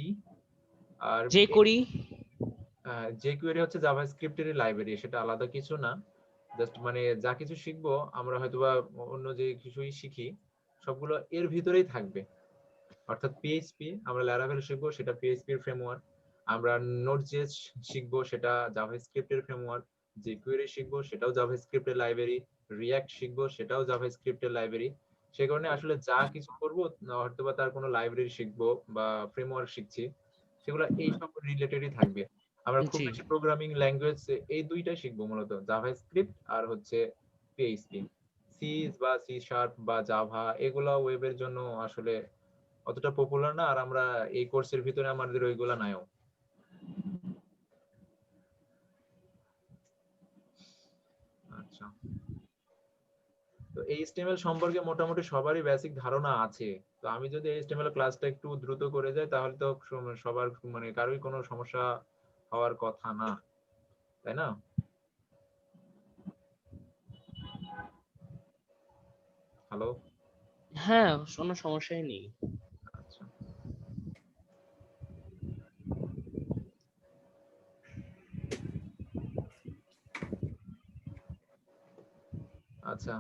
আর যে করি jQuery হচ্ছে জাভাস্ক্রিপ্টেরই লাইব্রেরি, সেটা আলাদা কিছু না। জাস্ট মানে যা কিছু শিখবো আমরা হয়তোবা অন্য যে কিছুই শিখি সবগুলো এর ভিতরেই থাকবে। অর্থাৎ PHP আমরা Laravel শিখবো, সেটা PHP এর ফ্রেমওয়ার্ক। আমরা Node.js শিখবো, সেটা জাভাস্ক্রিপ্ট এর ফ্রেমওয়ার্ক। jQuery শিখবো, সেটাও জাভাস্ক্রিপ্ট এর লাইব্রেরি। React শিখবো, সেটাও জাভাস্ক্রিপ্ট এর লাইব্রেরি। সেই কারণে আসলে যা কিছু করবো হয়তোবা তার কোনো লাইব্রেরি শিখবো বা ফ্রেমওয়ার্ক শিখছি, সেগুলো এই সব রিলেটেডই থাকবে। আমরা খুব জি বেশি প্রোগ্রামিং ল্যাঙ্গুয়েজ এই দুইটাই শিখবো মূলত, জাভাস্ক্রিপ্ট আর হচ্ছে PHP। সি বা সি শার্প বা জাভা এগুলো ওয়েবের জন্য আসলে অতটা পপুলার না, আর আমরা এই কোর্সের ভিতরে আমাদের ওইগুলা নাইও। আচ্ছা, তো এই HTML সম্পর্কে মোটামুটি সবারই বেসিক ধারণা আছে। তো আমি যদি HTML ক্লাসটা একটু দ্রুত করে যাই তাহলে তো সবার মানে কারোই কোনো সমস্যা হওয়ার কথা না, তাই না? হ্যালো। হ্যাঁ, কোনো সমস্যাই নেই। আচ্ছা আচ্ছা,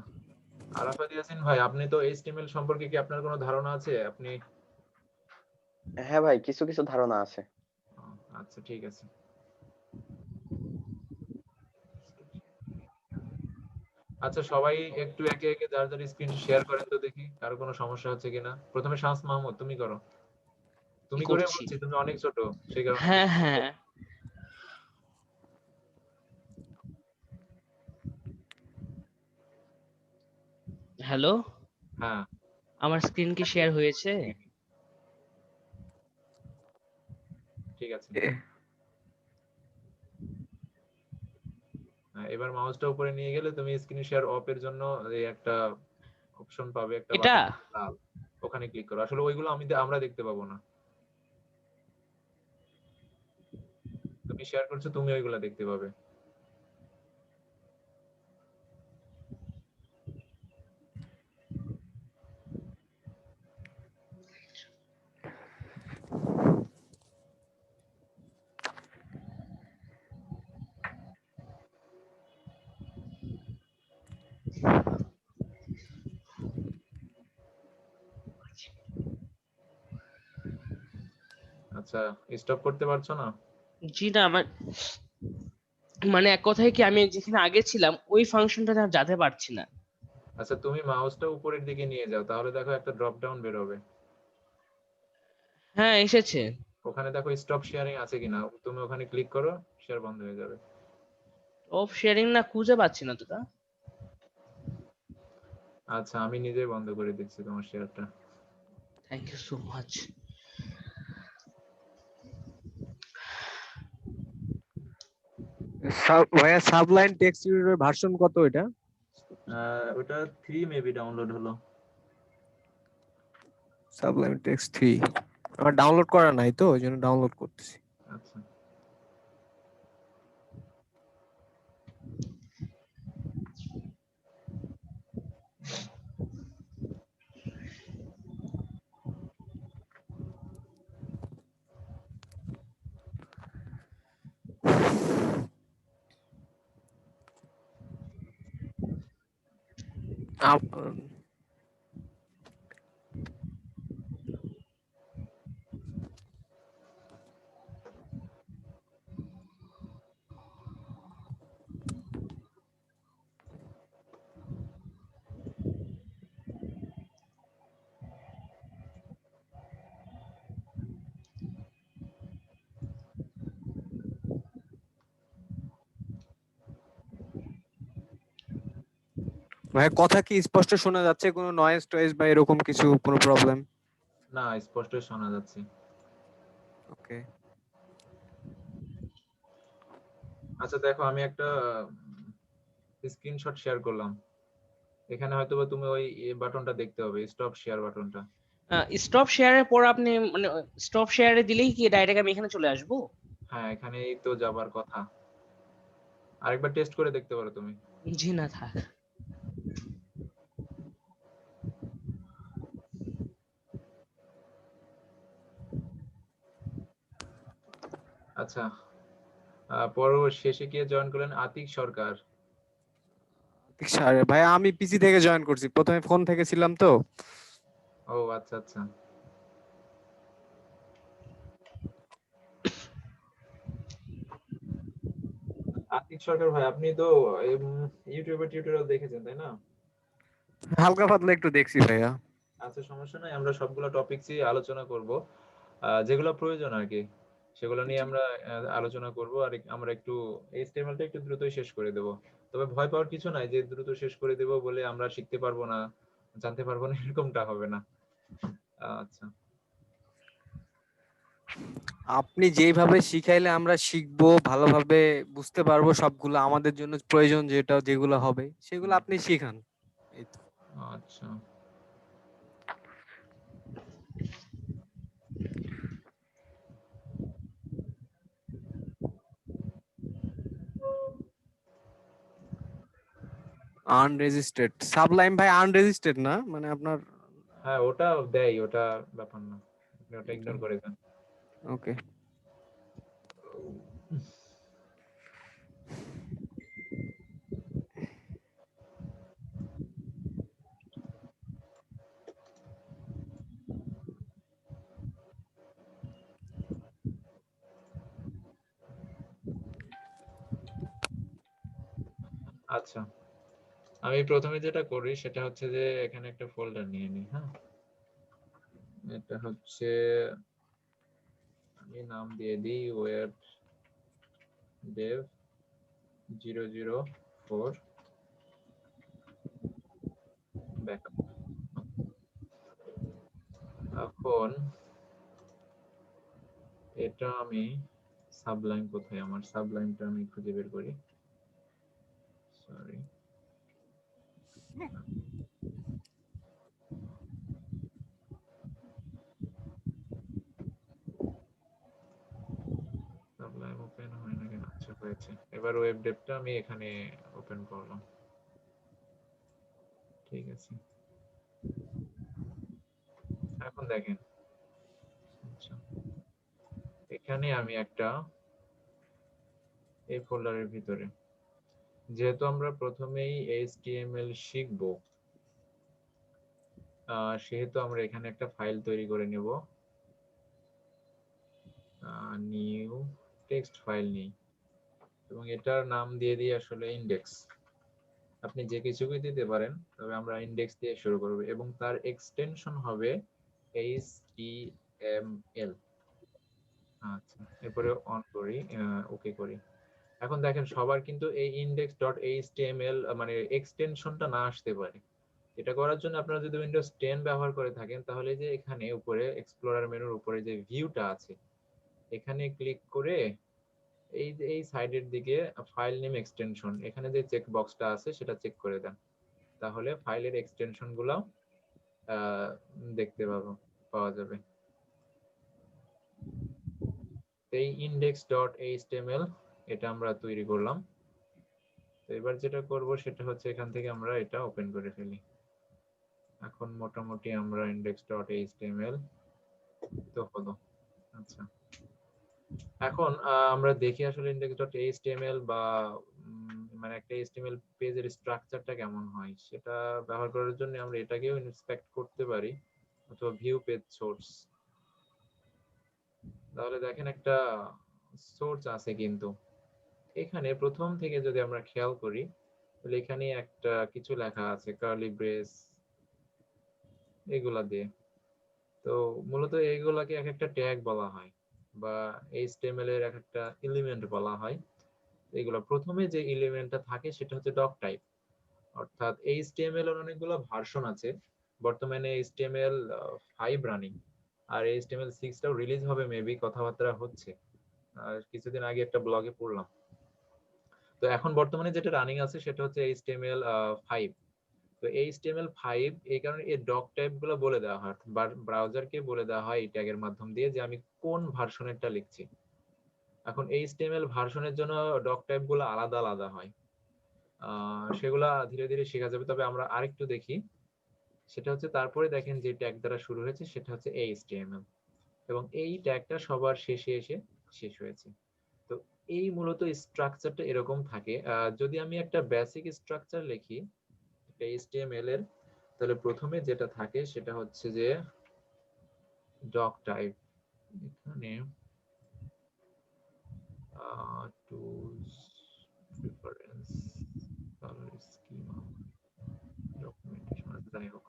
আরাফাত ইয়াসিন ভাই, আপনি তো HTML সম্পর্কে কি আপনার কোনো ধারণা আছে? আপনি হ্যাঁ ভাই, কিছু কিছু ধারণা আছে। আচ্ছা ঠিক আছে। আচ্ছা, সবাই একটু একে একে যার যার স্ক্রিন শেয়ার করেন তো দেখি কারো কোনো সমস্যা হচ্ছে কিনা। প্রথমে শামস মাহমুদ, তুমি করো। কি তুমি করে করছি? বলছি, তুমি অনেক ছোট, সেই কারণে হ্যাঁ হ্যাঁ, হ্যালো, হ্যাঁ আমার স্ক্রিন কি শেয়ার হয়েছে? ঠিক আছে। এবার মাউসটা উপরে নিয়ে গেলে তুমি স্ক্রিন শেয়ার অফ এর জন্য এই একটা অপশন পাবে, একটা এটা বাটন লাল, ওখানে ক্লিক করো। আসলে ওইগুলো আমরা দেখতে পাবো না, তুমি শেয়ার করছো, তুমি ওইগুলো দেখতে পাবে। আচ্ছা, স্টপ করতে পারছো না? জি না, আমার মানে এক কথায় কি, আমি যেখানে আগে ছিলাম ওই ফাংশনটাতে আর যেতে পারছি না। আচ্ছা, তুমি মাউসটা উপরের দিকে নিয়ে যাও, তাহলে দেখো একটা ড্রপ ডাউন বের হবে। হ্যাঁ, এসেছে। ওখানে দেখো স্টপ শেয়ারিং আছে কিনা, তুমি ওখানে ক্লিক করো, শেয়ার বন্ধ হয়ে যাবে। অফ শেয়ারিং না, খুঁজে পাচ্ছি না তো তা। আচ্ছা, আমি নিজেই বন্ধ করে দিচ্ছি তোমার শেয়ারটা। Thank you so much. ভাইয়া সাবলাইন টেক্সট এডিটর ভার্সন কত এটা? ওটা 3 মেবি ডাউনলোড হলো। সাবলাইন টেক্সট 3 আমার ডাউনলোড করা নাই তো, ওই জন্য ডাউনলোড করতেছি। আচ্ছা আপ- ভাইয়া কথা কি স্পষ্ট শোনা যাচ্ছে? কোনো নয়েজ টয়েজ বা এরকম কিছু, কোনো প্রবলেম? না, স্পষ্ট শোনা যাচ্ছে। ওকে। আচ্ছা দেখো, আমি একটা স্ক্রিনশট শেয়ার করলাম। এখানে হয়তোবা তুমি ওই বাটনটা দেখতে হবে, স্টপ শেয়ার বাটনটা। স্টপ শেয়ারের পর আপনি মানে স্টপ শেয়ারে দিলেই কি ডাইরেক্ট আমি এখানে চলে আসবো? হ্যাঁ, এখানেই তো যাবার কথা। আরেকবার টেস্ট করে দেখতে পারো তুমি। জি না, থাক। আচ্ছা, পর শেষে কে জয়েন করলেন? আতিক সরকার। ভাই আমি পিসি থেকে জয়েন করছি, প্রথমে ফোন থেকে ছিলাম তো। ও আচ্ছা আচ্ছা। আতিক সরকার ভাই, আপনি তো ইউটিউবে টিউটোরিয়াল দেখেছেন তাই না? হালকা পাতলা একটু দেখছি ভাইয়া। আচ্ছা, সমস্যা নাই, আমরা সবগুলো টপিকসই আলোচনা করব, যেগুলো প্রয়োজন আর কি সেগুলো নিয়ে আমরা আলোচনা করব। আর আমরা একটু এইচটিএমএলটা একটু দ্রুতই শেষ করে দেব। তবে ভয় পাওয়ার কিছু নাই যে দ্রুত শেষ করে দেব বলে আমরা শিখতে পারবো না, জানতে পারবো না, এরকমটা হবে না। আচ্ছা, আপনি যেইভাবে শিখাইলে আমরা শিখবো, ভালোভাবে বুঝতে পারবো, সবগুলো আমাদের জন্য প্রয়োজন যেগুলো হবে সেগুলো আপনি শিখান, এই তো। আচ্ছা। আনরেজিস্টার্ড সাবলাইম ভাই, আনরেজিস্টার্ড না মানে আপনার? হ্যাঁ, ওটা দেয়, ওটা ব্যাপার না, আপনি ওটা ইগনোর করে দেন। ওকে। আচ্ছা, আমি প্রথমে যেটা করি সেটা হচ্ছে যে এখানে একটা ফোল্ডার নিয়ে নিই। হ্যাঁ, এটা হচ্ছে, আমি নাম দিয়ে দিই ওয়েব dev 004 ব্যাকআপ। এখন এটা আমি সাবলাইম, কোথায় আমার সাবলাইমটা, আমি খুঁজে বের করি, সরি। সাবলাইম ওপেন হয় না কেন? আচ্ছা, হয়েছে। এবার ওয়েব ডেভটা আমি এখানে ওপেন করলাম, ঠিক আছে। এখন দেখেন, আচ্ছা, এখানে আমি একটা, এই ফোল্ডারের ভিতরে, যেহেতু আমরা প্রথমেই HTML শিখব, সেহেতু আমরা এখানে একটা ফাইল তৈরি করে নেব, নিউ টেক্সট ফাইল নেই, এবং এটার নাম দিয়ে দিই আসলে ইন্ডেক্স। আপনি যে কিছুই দিতে পারেন, তবে আমরা ইন্ডেক্স দিয়ে শুরু করব, এবং তার এক্সটেনশন হবে HTML। আচ্ছা, এরপরে অন করি, ওকে করি। এখন দেখেন, সবার কিন্তু এই index.html মানে এক্সটেনশনটা না আসতে পারে। এটা করার জন্য আপনারা যদি উইন্ডোজ 10 ব্যবহার করে থাকেন, তাহলে যে এখানে উপরে এক্সপ্লোরার মেনুর উপরে যে ভিউটা আছে, এখানে ক্লিক করে এই সাইডের দিকে ফাইল নেম এক্সটেনশন, এখানে যে চেক বক্সটা আছে সেটা চেক করে দেন, তাহলে ফাইলের এক্সটেনশন গুলো দেখতে পাওয়া যাবে। এই index.html এটা আমরা তৈরি করলাম। তো এবার যেটা করব সেটা হচ্ছে এখান থেকে আমরা এটা ওপেন করে ফেলি। এখন মোটামুটি আমরা index.html তো হলো। আচ্ছা, এখন আমরা দেখি আসলে index.html বা মানে একটা HTML পেজের স্ট্রাকচারটা কেমন হয়, সেটা ব্যবহার করার জন্য আমরা এটাকেও ইন্সপেক্ট করতে পারি, অথবা ভিউ পেজ সোর্স। তাহলে দেখেন, একটা সোর্স আছে কিন্তু এখানে প্রথম থেকে যদি আমরা খেয়াল করি, তাহলে এখানে একটা কিছু লেখা আছে, কার্লি ব্রেস এগুলা দিয়ে। তো মূলত এইগুলাকে এক একটা ট্যাগ বলা হয়, বা HTML এর এক একটা এলিমেন্ট বলা হয়। এগুলো প্রথমে যে এলিমেন্টটা থাকে সেটা হচ্ছে ডক টাইপ, অর্থাৎ HTML এর অনেকগুলো ভার্সন আছে। বর্তমানে HTML 5 রানিং, আর HTML 6 টাও রিলিজ হবে মেবি, কথাবার্তা হচ্ছে। আর কিছুদিন আগে একটা ব্লগে পড়লাম। তো এখন বর্তমানে যেটা রানিং আছে সেটা হচ্ছে HTML 5। তো HTML5 এই কারণে এই ডক টাইপ গুলো বলে দেওয়া হয়, ব্রাউজারকে বলে দেওয়া হয় এই ট্যাগের মাধ্যম দিয়ে যে আমি কোন ভার্সনেরটা লিখছি। এখন HTML ভার্সনের জন্য ডক টাইপ গুলো আলাদা আলাদা হয়, সেগুলা ধীরে ধীরে শেখা যাবে। তবে আমরা আরেকটু দেখি, সেটা হচ্ছে তারপরে দেখেন যে ট্যাগ দ্বারা শুরু হয়েছে সেটা হচ্ছে HTML, এবং এই ট্যাগটা সবার শেষে এসে শেষ হয়েছে। তো এই মূলত স্ট্রাকচারটা এরকম থাকে। যদি আমি একটা বেসিক স্ট্রাকচার লিখি HTML এর, তাহলে প্রথমে যেটা থাকে সেটা হচ্ছে যে ডক টাইপ। এখানে tools, preference, colour schema, documentation, যাই হোক,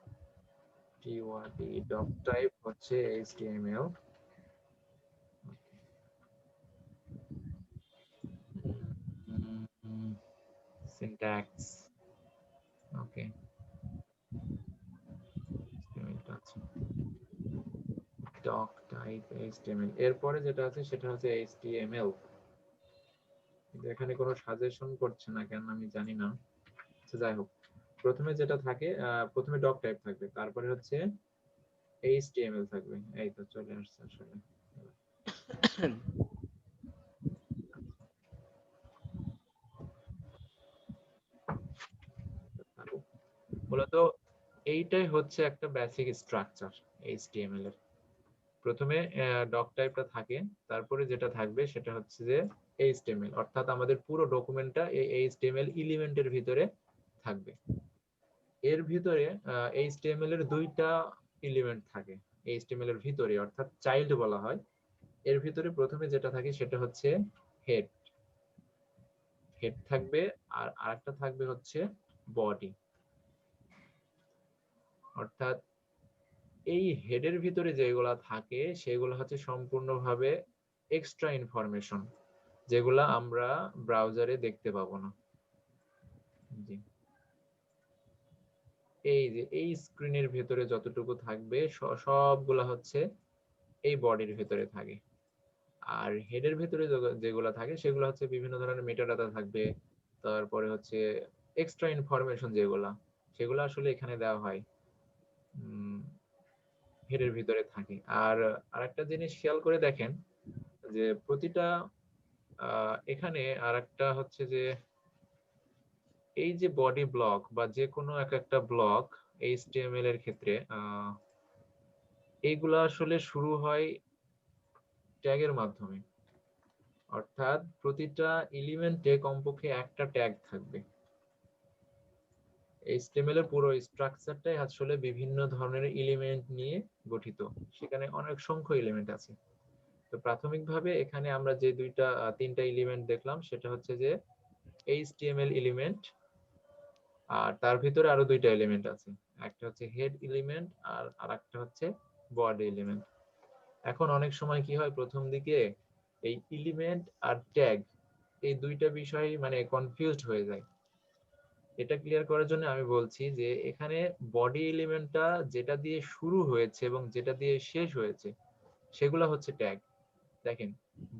টিওয়ার্ড ডক টাইপ হচ্ছে HTML। syntax, okay, doc type HTML। এরপরে যেটা আছে সেটা হচ্ছে HTML। কিন্তু এখানে কোনো সাজেশন করছে না কেন আমি জানি না। আচ্ছা, যাই হোক, প্রথমে যেটা থাকে, প্রথমে ডক টাইপ থাকবে, তারপরে হচ্ছে HTML থাকবে। এই তো চলে আসছে আসলে। মূলত এইটাই হচ্ছে একটা বেসিক স্ট্রাকচার HTML এর। প্রথমে ডক টাইপটা থাকে, তারপরে যেটা থাকবে সেটা হচ্ছে যে HTML, অর্থাৎ আমাদের পুরো ডকুমেন্টটা এই HTML এলিমেন্টের ভিতরে থাকবে। এর ভিতরে HTML এর দুইটা এলিমেন্ট থাকে HTML এর ভিতরে, অর্থাৎ চাইল্ড বলা হয়। এর ভিতরে প্রথমে যেটা থাকে সেটা হচ্ছে হেড, হেড থাকবে, আর আরেকটা থাকবে হচ্ছে বডি। অর্থাৎ এই হেডের ভিতরে যেগুলা থাকে সেগুলো হচ্ছে সম্পূর্ণভাবে এক্সট্রা ইনফরমেশন, যেগুলা আমরা ব্রাউজারে দেখতে পাবো না। জি, এই যে এই স্ক্রিনের ভিতরে যতটুকু থাকবে সবগুলা হচ্ছে এই বডির ভিতরে থাকে। আর হেডের ভিতরে যেগুলা থাকে সেগুলো হচ্ছে বিভিন্ন ধরনের মেটাডাটা থাকবে, তারপরে হচ্ছে এক্সট্রা ইনফরমেশন যেগুলা, সেগুলো আসলে এখানে দেওয়া হয়, হেডের ভিতরে থাকে। আর আরেকটা জিনিস খেয়াল করে দেখেন যে প্রতিটা এখানে আরেকটা হচ্ছে যে এই যে বডি ব্লক বা যে কোনো একটা ব্লক HTML এর ক্ষেত্রে এইগুলা আসলে শুরু হয় ট্যাগের মাধ্যমে, অর্থাৎ প্রতিটা এলিমেন্টে কমপক্ষে একটা ট্যাগ থাকবে। HTML এর পুরো স্ট্রাকচারটাই আসলে বিভিন্ন ধরনের এলিমেন্ট নিয়ে গঠিত, সেখানে অনেক সংখ্যক এলিমেন্ট আছে। তো প্রাথমিকভাবে এখানে আমরা যে তিনটা এলিমেন্ট দেখলাম সেটা হচ্ছে যে HTML এলিমেন্ট, আর তার ভিতরে আরো দুইটা এলিমেন্ট আছে, একটা হচ্ছে হেড এলিমেন্ট আর আরেকটা হচ্ছে বডি এলিমেন্ট। এখন অনেক সময় কি হয়, প্রথম দিকে এই এলিমেন্ট আর ট্যাগ এই দুইটা বিষয় মানে কনফিউজড হয়ে যায়। এটা ক্লিয়ার করার জন্য আমি বলছি যে এখানে বডি এলিমেন্টটা যেটা দিয়ে শুরু হয়েছে এবং যেটা দিয়ে শেষ হয়েছে সেগুলো হচ্ছে ট্যাগ। দেখেন,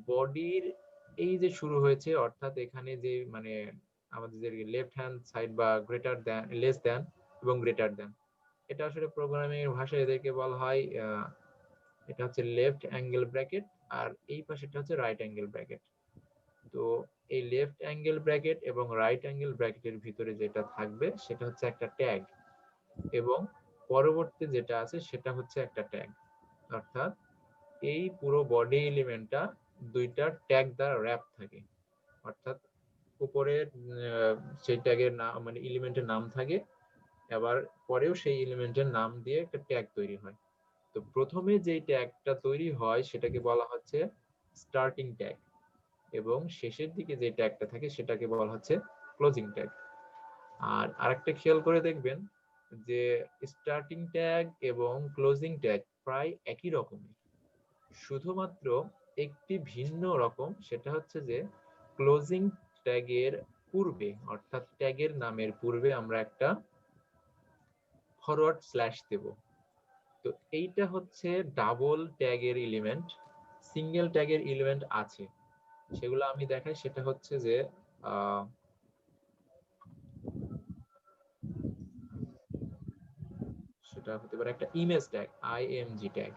বডির এই যে শুরু হয়েছে, অর্থাৎ এখানে যে মানে আমাদের যে লেফট হ্যান্ড সাইড বা গ্রেটার দ্যান, লেস দ্যান এবং গ্রেটার দ্যান, এটা আসলে প্রোগ্রামিং এর ভাষায় এদেরকে বলা হয় এটা হচ্ছে লেফট অ্যাঙ্গেল ব্র্যাকেট, আর এই পাশেটা হচ্ছে রাইট অ্যাঙ্গেল ব্র্যাকেট। তো এই লেফট অ্যাঙ্গেল ব্র্যাকেট এবং রাইট অ্যাঙ্গেল ব্র্যাকেটের ভিতরে যেটা থাকবে সেটা হচ্ছে একটা ট্যাগ, এবং পরবর্তী যেটা আছে সেটা হচ্ছে একটা ট্যাগ। অর্থাৎ এই পুরো বডি এলিমেন্টটা দুইটা ট্যাগ দ্বারা র্যাপ থাকে, অর্থাৎ উপরে সেই ট্যাগের নাম মানে এলিমেন্টের নাম থাকে, আবার পরেও সেই এলিমেন্টের নাম দিয়ে একটা ট্যাগ তৈরি হয়। তো প্রথমে যেই ট্যাগটা তৈরি হয় সেটাকে বলা হচ্ছে স্টার্টিং ট্যাগ, এবং শেষের দিকে যে ট্যাগটা থাকে সেটাকে বলা হচ্ছে ক্লোজিং ট্যাগ। আর আরেকটা খেয়াল করে দেখবেন যে স্টার্টিং ট্যাগ এবং ক্লোজিং ট্যাগ প্রায় একই রকমের, শুধুমাত্র একটি ভিন্ন রকম, সেটা হচ্ছে যে ক্লোজিং ট্যাগের পূর্বে, অর্থাৎ ট্যাগের নামের পূর্বে আমরা একটা ফরওয়ার্ড স্ল্যাশ দেব। তো এইটা হচ্ছে ডাবল ট্যাগের এলিমেন্ট, সিঙ্গেল ট্যাগের এলিমেন্ট আছে, সেগুলো আমি দেখাই। সেটা হচ্ছে যে সেটা হতে পারে একটা ইমেজ ট্যাগ, IMG ট্যাগ।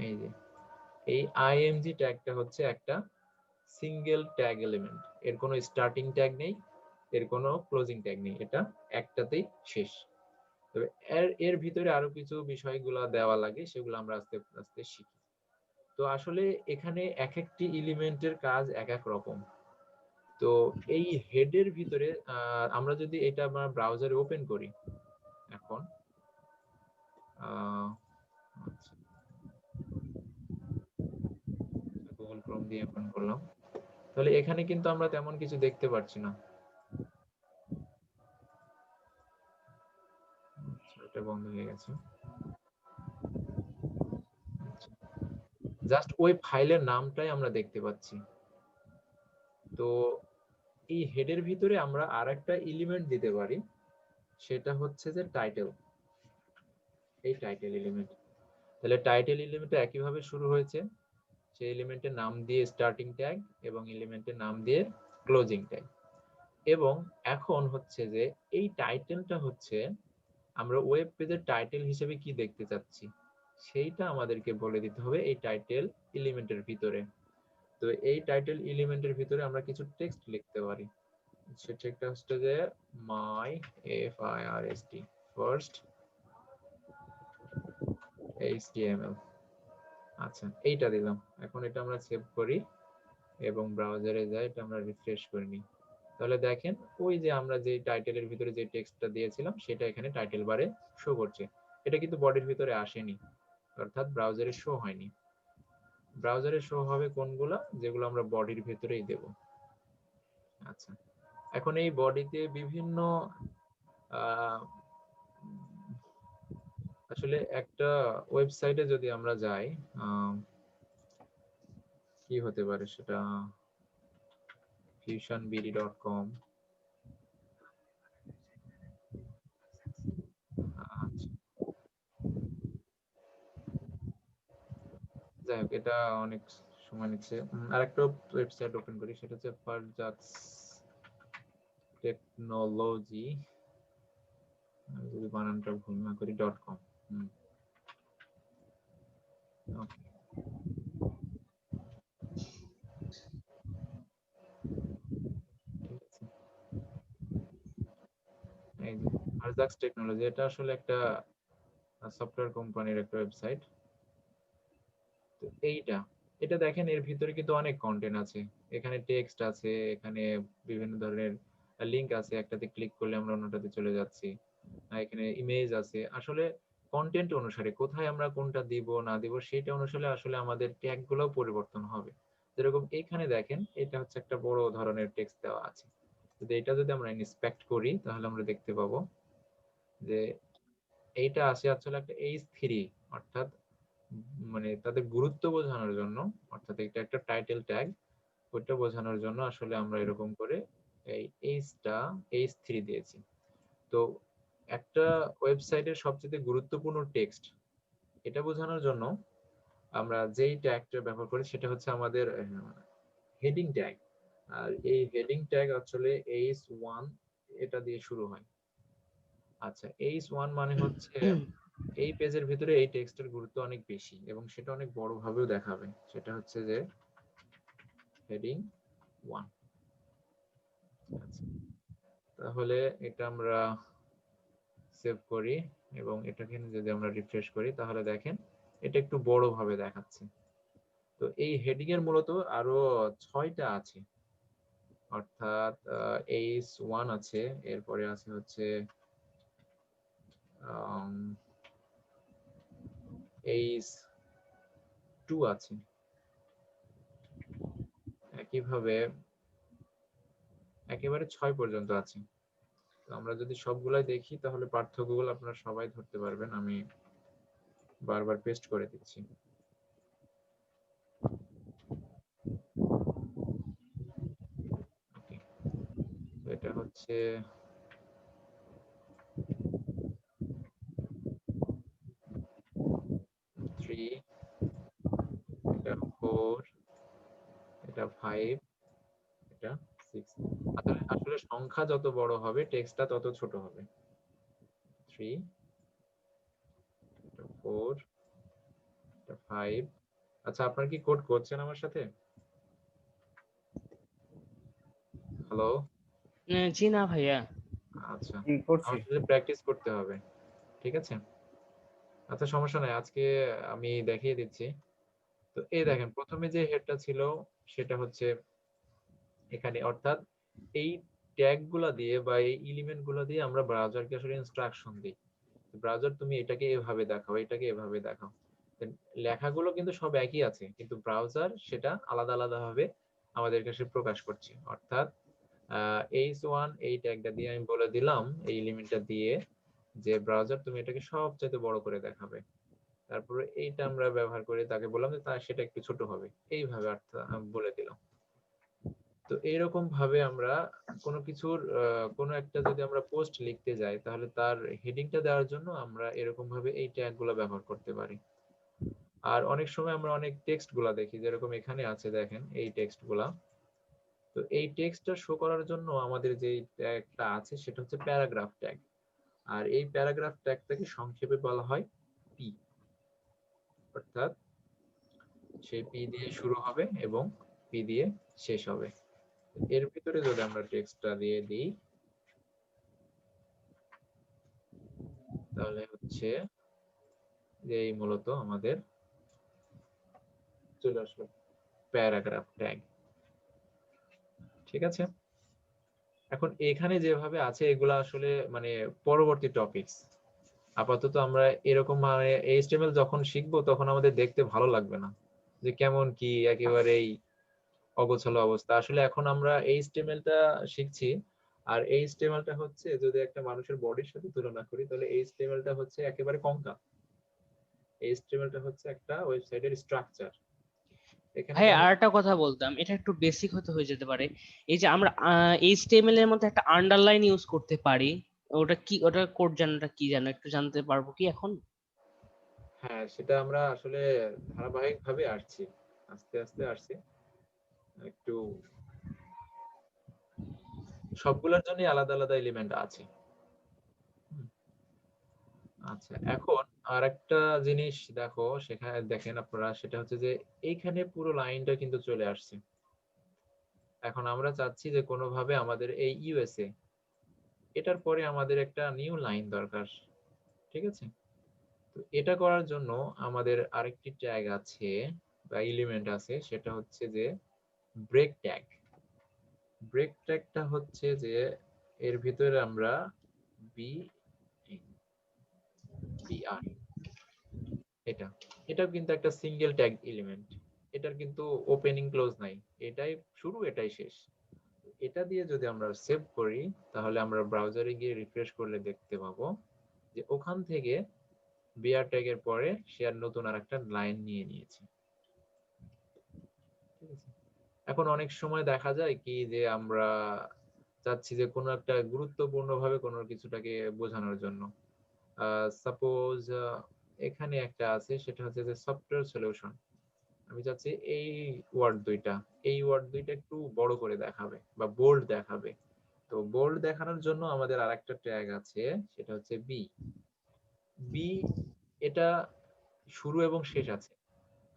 এই যে এই IMG ট্যাগটা হচ্ছে একটা সিঙ্গেল ট্যাগ এলিমেন্ট, এর কোনো স্টার্টিং ট্যাগ নেই, এর কোনো ক্লোজিং ট্যাগ নেই, এটা একটাতেই শেষ। তবে এর ভিতরে আরো কিছু বিষয়গুলো দেওয়া লাগে, সেগুলো আমরা আস্তে আস্তে শিখি। তো আসলে এখানে এক একটি এলিমেন্টের কাজ এক এক রকম। তো এই হেডের ভিতরে আমরা যদি এটা আমরা ব্রাউজারে ওপেন করি এখন, গুগল ক্রোম দিয়ে ওপেন করলাম, তাহলে এখানে কিন্তু আমরা তেমন কিছু দেখতে পাচ্ছি না। এটা বন্ধ হয়ে গেছে। জাস্ট ওই ফাইলের নামটাই আমরা দেখতে পাচ্ছি। তো এই হেডের ভিতরে আমরা আরেকটা এলিমেন্ট দিতে পারি, সেটা হচ্ছে যে টাইটেল। এই টাইটেল এলিমেন্ট, তাহলে টাইটেল এলিমেন্টটা একইভাবে শুরু হয়েছে, সেই এলিমেন্টের নাম দিয়ে স্টার্টিং ট্যাগ এবং এলিমেন্টের নাম দিয়ে ক্লোজিং ট্যাগ। এবং এখন হচ্ছে যে এই টাইটেলটা হচ্ছে আমরা ওয়েব পেজের টাইটেল হিসেবে কি দেখতে চাচ্ছি, সেইটা আমাদেরকে বলে দিতে হবে এই টাইটেল এলিমেন্টের ভিতরে। তো এই টাইটেল এলিমেন্টের ভিতরে আমরা কিছু টেক্সট লিখতে পারি। সেটা হচ্ছে যে মাই FIRST ফার্স্ট HTML। আচ্ছা, এইটা দিলাম। এখন এটা আমরা সেভ করি এবং ব্রাউজারে যাই, এটা আমরা রিফ্রেশ করে নিই। তাহলে দেখেন ওই যে আমরা যে টাইটেলের ভিতরে যে টেক্সটটা দিয়েছিলাম সেটা এখানে টাইটেল বারে শো করছে। এটা কিন্তু বডির ভিতরে আসেনি, অর্থাৎ ব্রাউজারে শো হয়নি। ব্রাউজারে শো হবে কোনগুলা, যেগুলো আমরা বডির ভিতরেই দেব। আচ্ছা, এখন এই বডিতে বিভিন্ন আসলে একটা ওয়েবসাইটে যদি আমরা যাই, কি হতে পারে সেটা, fusionbd.com। আচ্ছা, যাই হোক, এটা অনেক সময় নিচ্ছে। আরেকটা ওয়েবসাইট ওপেন করি, সেটা হচ্ছে ফারজাক্স টেকনোলজি, যদি বানানটা ভুল না করি .com। ওকে, এই যে ফারজাক্স টেকনোলজি, এটা আসলে একটা সফটওয়্যার কোম্পানির একটা ওয়েবসাইট। তো এটা দেখেন, এর ভিতরে কিন্তু অনেক কন্টেন্ট আছে। এখানে টেক্সট আছে, এখানে বিভিন্ন ধরনের লিংক আছে, একটাতে ক্লিক করলে আমরা অন্যটাতে চলে যাচ্ছি। এখানে ইমেজ আছে। আসলে কন্টেন্ট অনুসারে কোথায় আমরা কোনটা দিব না দিব সেটা অনুসারে আসলে আমাদের ট্যাগ গুলো পরিবর্তন হবে। যেরকম এখানে দেখেন, এটা হচ্ছে একটা বড় ধরনের টেক্সট দেওয়া আছে। যদি এটা যদি আমরা ইন্সপেক্ট করি তাহলে আমরা দেখতে পাবো যে এইটা আছে আসলে একটা H3, অর্থাৎ মানে তাদের গুরুত্ব বোঝানোর জন্য, অর্থাৎ এটা একটা টাইটেল ট্যাগ, ওইটা বোঝানোর জন্য আসলে আমরা এরকম করে এই H3 দিয়েছি। তো একটা ওয়েবসাইটের সবচেয়ে গুরুত্বপূর্ণ টেক্সট, এটা বোঝানোর জন্য আমরা যেই ট্যাগটা ব্যবহার করি সেটা হচ্ছে আমাদের হেডিং ট্যাগ। আর এই হেডিং ট্যাগ আসলে H1 এটা দিয়ে শুরু হয়। আচ্ছা, H1 মানে হচ্ছে এই পেজের ভিতরে এই টেক্সটের গুরুত্ব অনেক বেশি এবং সেটা অনেক বড় ভাবেও দেখাবে। সেটা হচ্ছে যে হেডিং 1। আচ্ছা, তাহলে এটা আমরা সেভ করি এবং এটাকে যদি আমরা রিফ্রেশ করি তাহলে দেখেন এটা একটু বড় ভাবে দেখাচ্ছে। তো এই হেডিং এর মূলত আরো 6টা আছে, অর্থাৎ H1 আছে, এরপরে আছে হচ্ছে H2 আছে, একইভাবে একেবারে 6 পর্যন্ত আছে। তো আমরা যদি সবগুলাই দেখি তাহলে পার্থক্যগুলো আপনারা সবাই ধরতে পারবেন। আমি বারবার পেস্ট করে দিচ্ছি। ওকে, এটা হচ্ছে থ্রি, এটা 4, এটা 5, এটা 6। আসলে সংখ্যা যত বড় হবে টেক্সটটা তত ছোট হবে। 3, 4 5। আচ্ছা, আপনার কি কোড করছেন আমার সাথে? হ্যালো? জি না ভাইয়া। আচ্ছা, জি করছি। আমার সাথে প্র্যাকটিস করতে হবে, ঠিক আছে? আচ্ছা, সমস্যা নাই, আজকে আমি দেখিয়ে দিচ্ছি। তো এই দেখেন, প্রথমে যে হেডটা ছিল সেটা হচ্ছে এখানে, অর্থাৎ এই ট্যাগ গুলা দিয়ে বা এই এলিমেন্ট গুলা দিয়ে আমরা ব্রাউজারকে আসলে ইনস্ট্রাকশন দিই। ব্রাউজার তুমি এটাকে এভাবে দেখাও, এটাকে এভাবে দেখাও। Then লেখাগুলো কিন্তু সব একই আছে, কিন্তু ব্রাউজার সেটা আলাদা আলাদা ভাবে আমাদের কাছে প্রকাশ করছে। অর্থাৎ h1 এই ট্যাগটা দিয়ে আমি বলে দিলাম, এই এলিমেন্টটা দিয়ে, যে ব্রাউজার তুমি এটাকে সবচাইতে বড় করে দেখাবে। তারপরে এইটা আমরা ব্যবহার করে তাকে বললাম যে সেটা একটু ছোট হবে, এইভাবে বলে দিলাম। তো এইরকম ভাবে আমরা কোনো কিছুর কোনো একটা যদি আমরা পোস্ট লিখতে যাই, তাহলে তার হেডিংটা দেওয়ার জন্য আমরা এরকম ভাবে এই ট্যাগ গুলা ব্যবহার করতে পারি। আর অনেক সময় আমরা অনেক টেক্সট গুলা দেখি, যেরকম এখানে আছে দেখেন এই টেক্সট গুলা। তো এই টেক্সটটা শো করার জন্য আমাদের যে ট্যাগটা আছে সেটা হচ্ছে প্যারাগ্রাফ ট্যাগ। আর এই প্যারাগ্রাফ ট্যাগটাকে সংক্ষেপে বলা হয় পি। অর্থাৎ সেই পি দিয়ে শুরু হবে এবং পি দিয়ে শেষ হবে। এর ভিতরে যদি আমরা টেক্সটটা দিয়ে দিই, তাহলে হচ্ছে যে এই মূলত আমাদের চলে আসলো প্যারাগ্রাফ ট্যাগ, ঠিক আছে? এখন এখানে যেভাবে আছে এগুলা আসলে মানে পরবর্তী টপিকস। আপাতত আমরা এরকম মানে এইচটিএমএল যখন শিখবো তখন আমাদের দেখতে ভালো লাগবে না, যে কেমন কি একেবারেই অগোছালো অবস্থা। আসলে এখন আমরা এইচটিএমএলটা শিখছি, আর এইচটিএমএলটা হচ্ছে যদি একটা মানুষের বডির সাথে তুলনা করি, তাহলে এইচটিএমএলটা হচ্ছে একেবারে কঙ্কা। এইচটিএমএলটা হচ্ছে একটা ওয়েবসাইটের স্ট্রাকচার। এখানে ভাই দেখেন, আর একটা কথা বলতাম, এটা একটু বেসিক হতে হয়ে যেতে পারে। এই যে আমরা এইচটিএমএল এর মধ্যে একটা আন্ডারলাইন ইউজ করতে পারি, ওটা কি, ওটা কোড জানাটা কি জানো, একটু জানতে পারবো কি এখন? হ্যাঁ, সেটা আমরা আসলে ধারাবাহিক ভাবে আসছি, আস্তে আস্তে আসছি একটু। সবগুলোর জন্য আলাদা আলাদা এলিমেন্ট আছে। হুম, আচ্ছা, এখন আর একটা জিনিস দেখো, সেখানে দেখেন আপনারা, সেটা হচ্ছে যে এইখানে পুরো লাইনটা কিন্তু চলে আসছে। এখন আমরা চাচ্ছি যে কোনোভাবে আমাদের এই ইউএসএ, এটার পরে আমাদের একটা নিউ লাইন দরকার, ঠিক আছে? তো এটা করার জন্য আমাদের আরেকটি ট্যাগ আছে বা এলিমেন্ট আছে, সেটা হচ্ছে যে ব্রেক ট্যাগ। ব্রেক ট্যাগটা হচ্ছে যে এর ভিতরে আমরা বি বিআর, এটা এটাও কিন্তু একটা সিঙ্গেল ট্যাগ এলিমেন্ট। এটার কিন্তু ওপেনিং ক্লোজ নাই, এটাই শুরু এটাই শেষ। এটা দিয়ে যদি আমরা সেভ করি, তাহলে আমরা ব্রাউজারে গিয়ে রিফ্রেশ করলে দেখতে পাবো যে ওখান থেকে বিআর ট্যাগের পরে সে আর নতুন আর একটা লাইন নিয়ে নিয়েছে, ঠিক আছে? এখন অনেক সময় দেখা যায় কি যে আমরা চাচ্ছি যে কোনো একটা গুরুত্বপূর্ণ ভাবে কোনো কিছুটাকে বোঝানোর জন্য, সাপোজ এখানে একটা আছে, সেটা হচ্ছে যে সফটওয়্যার সলিউশন। আমি চাচ্ছি এই ওয়ার্ড দুইটা একটু বড় করে দেখাবে বা বোল্ড দেখাবে। তো বোল্ড দেখানোর জন্য আমাদের আরেকটা ট্যাগ আছে, সেটা হচ্ছে বি। বি এটা শুরু এবং শেষ আছে,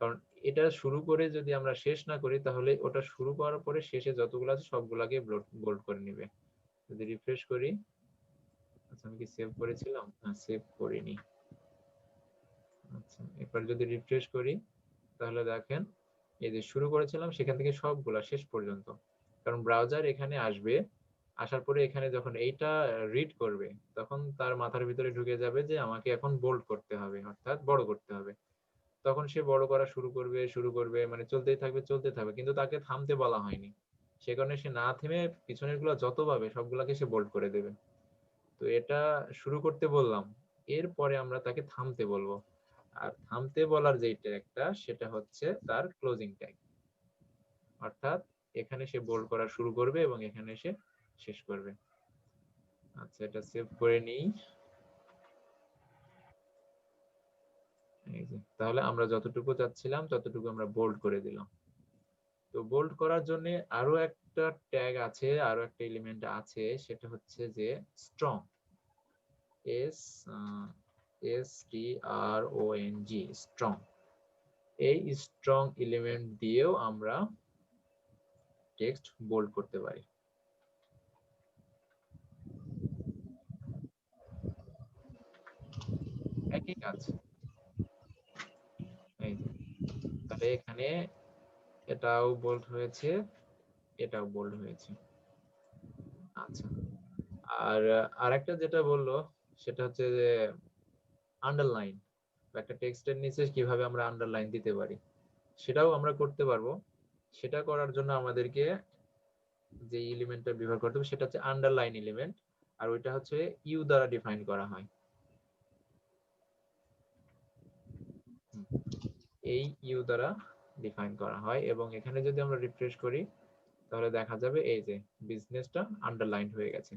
কারণ এটা শুরু করে যদি আমরা শেষ না করি, তাহলে ওটা শুরু করার পরে শেষে যতগুলো আছে সবগুলাকে বোল্ড করে নিবে। যদি রিফ্রেশ করি, আচ্ছা আমি কি সেভ করেছিলাম? না, সেভ করিনি। আচ্ছা, এবার যদি রিফ্রেশ করি, তাহলে দেখেন এই যে শুরু করেছিলাম সেখান থেকে সবগুলা শেষ পর্যন্ত। কারণ ব্রাউজার এখানে আসবে, আসার পরে এখানে যখন এইটা রিড করবে, তখন তার মাথার ভিতরে ঢুকে যাবে যে আমাকে এখন বোল্ড করতে হবে, অর্থাৎ বড় করতে হবে। তখন সে বড় করা শুরু করবে, মানে চলতে থাকবে, কিন্তু তাকে থামতে বলা হয়নি। সে কারণে সে না থেমে পিছনের গুলা যত পাবে সবগুলাকে সে বোল্ড করে দেবে। তো এটা শুরু করতে বললাম, এরপরে আমরা তাকে থামতে বলবো। আর থামতে বলার যে ট্যাগটা, সেটা হচ্ছে তার ক্লোজিং ট্যাগ। অর্থাৎ এখানে সে বোল্ড করা শুরু করবে এবং এখানে সে শেষ করবে। আচ্ছা, এটা সেভ করে নিই। এই যে, তাহলে আমরা যতটুকু চাচ্ছিলাম ততটুকু আমরা বোল্ড করে দিলাম। তো বোল্ড করার জন্য আরো একটা ট্যাগ আছে, আরো একটা এলিমেন্ট আছে, সেটা হচ্ছে যে স্ট্রং। S STRONG, strong. এই স্ট্রং এলিমেন্ট দিয়েও আমরা টেক্সট বোল্ড করতে পারি। একই কাজ। এই যে, তাহলে এখানে এটাও বোল্ড হয়েছে, এটাও বোল্ড হয়েছে। আচ্ছা, আর আরেকটা যেটা বললো সেটা হচ্ছে যে আন্ডারলাইন, একটা টেক্সটের নিচে কিভাবে আমরা আন্ডারলাইন দিতে পারি সেটাও আমরা করতে পারবো। সেটা করার জন্য আমাদেরকে যে এলিমেন্টটা ব্যবহার করতে হবে সেটা হচ্ছে আন্ডারলাইন এলিমেন্ট, আর ওইটা হচ্ছে ইউ দ্বারা ডিফাইন করা হয়। এই ইউ দ্বারা ডিফাইন করা হয়, এবং এখানে যদি আমরা রিফ্রেশ করি তাহলে দেখা যাবে এই যে বিজনেসটা আন্ডারলাইন হয়ে গেছে।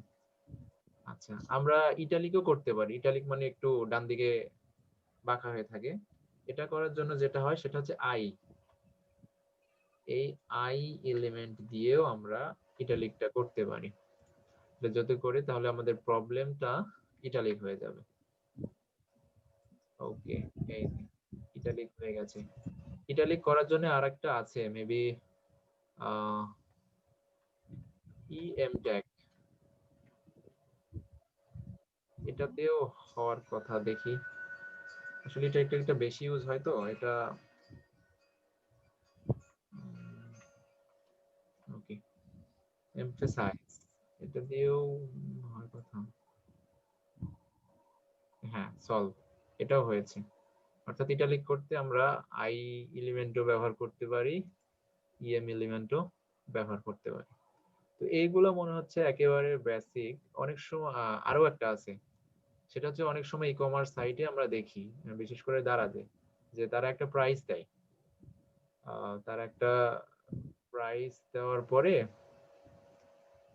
আচ্ছা, আমরা ইটালিকও করতে পারি। ইটালিক মানে একটু ডান দিকে বাঁকা হয়ে থাকে। এটা করার জন্য যেটা হয় সেটা হচ্ছে আই। এই আই এলিমেন্ট দিয়েও আমরা ইটালিকটা করতে পারি। যদি করি তাহলে আমাদের প্রবলেমটা ইটালিক হয়ে যাবে। ওকে, এই ইটালিক হয়ে গেছে। ইটালিক করার জন্য আরেকটা আছে, মেবি ইএম ট্যাগ, এটাতেও হওয়ার কথা। দেখি, আসলে এটা একটা বেশি ইউজ হয় তো এটা। ওকে, এমফাসাইজ, এটা দিয়েও হওয়ার কথা। হ্যাঁ, সলভ, এটাও হয়েছে। অর্থাৎ ইটালিক করতে আমরা আই এলিমেন্টও ব্যবহার করতে পারি, ইএম এলিমেন্টও ব্যবহার করতে পারি। তো এইগুলো মনে হচ্ছে একেবারে বেসিক। অনেক সময় আরো একটা আছে, সেটা হচ্ছে অনেক সময় ই কমার্স সাইটে আমরা দেখি, বিশেষ করে দারাজে, যে তারা একটা প্রাইস দেয়। তারা একটা প্রাইস দেওয়ার পরে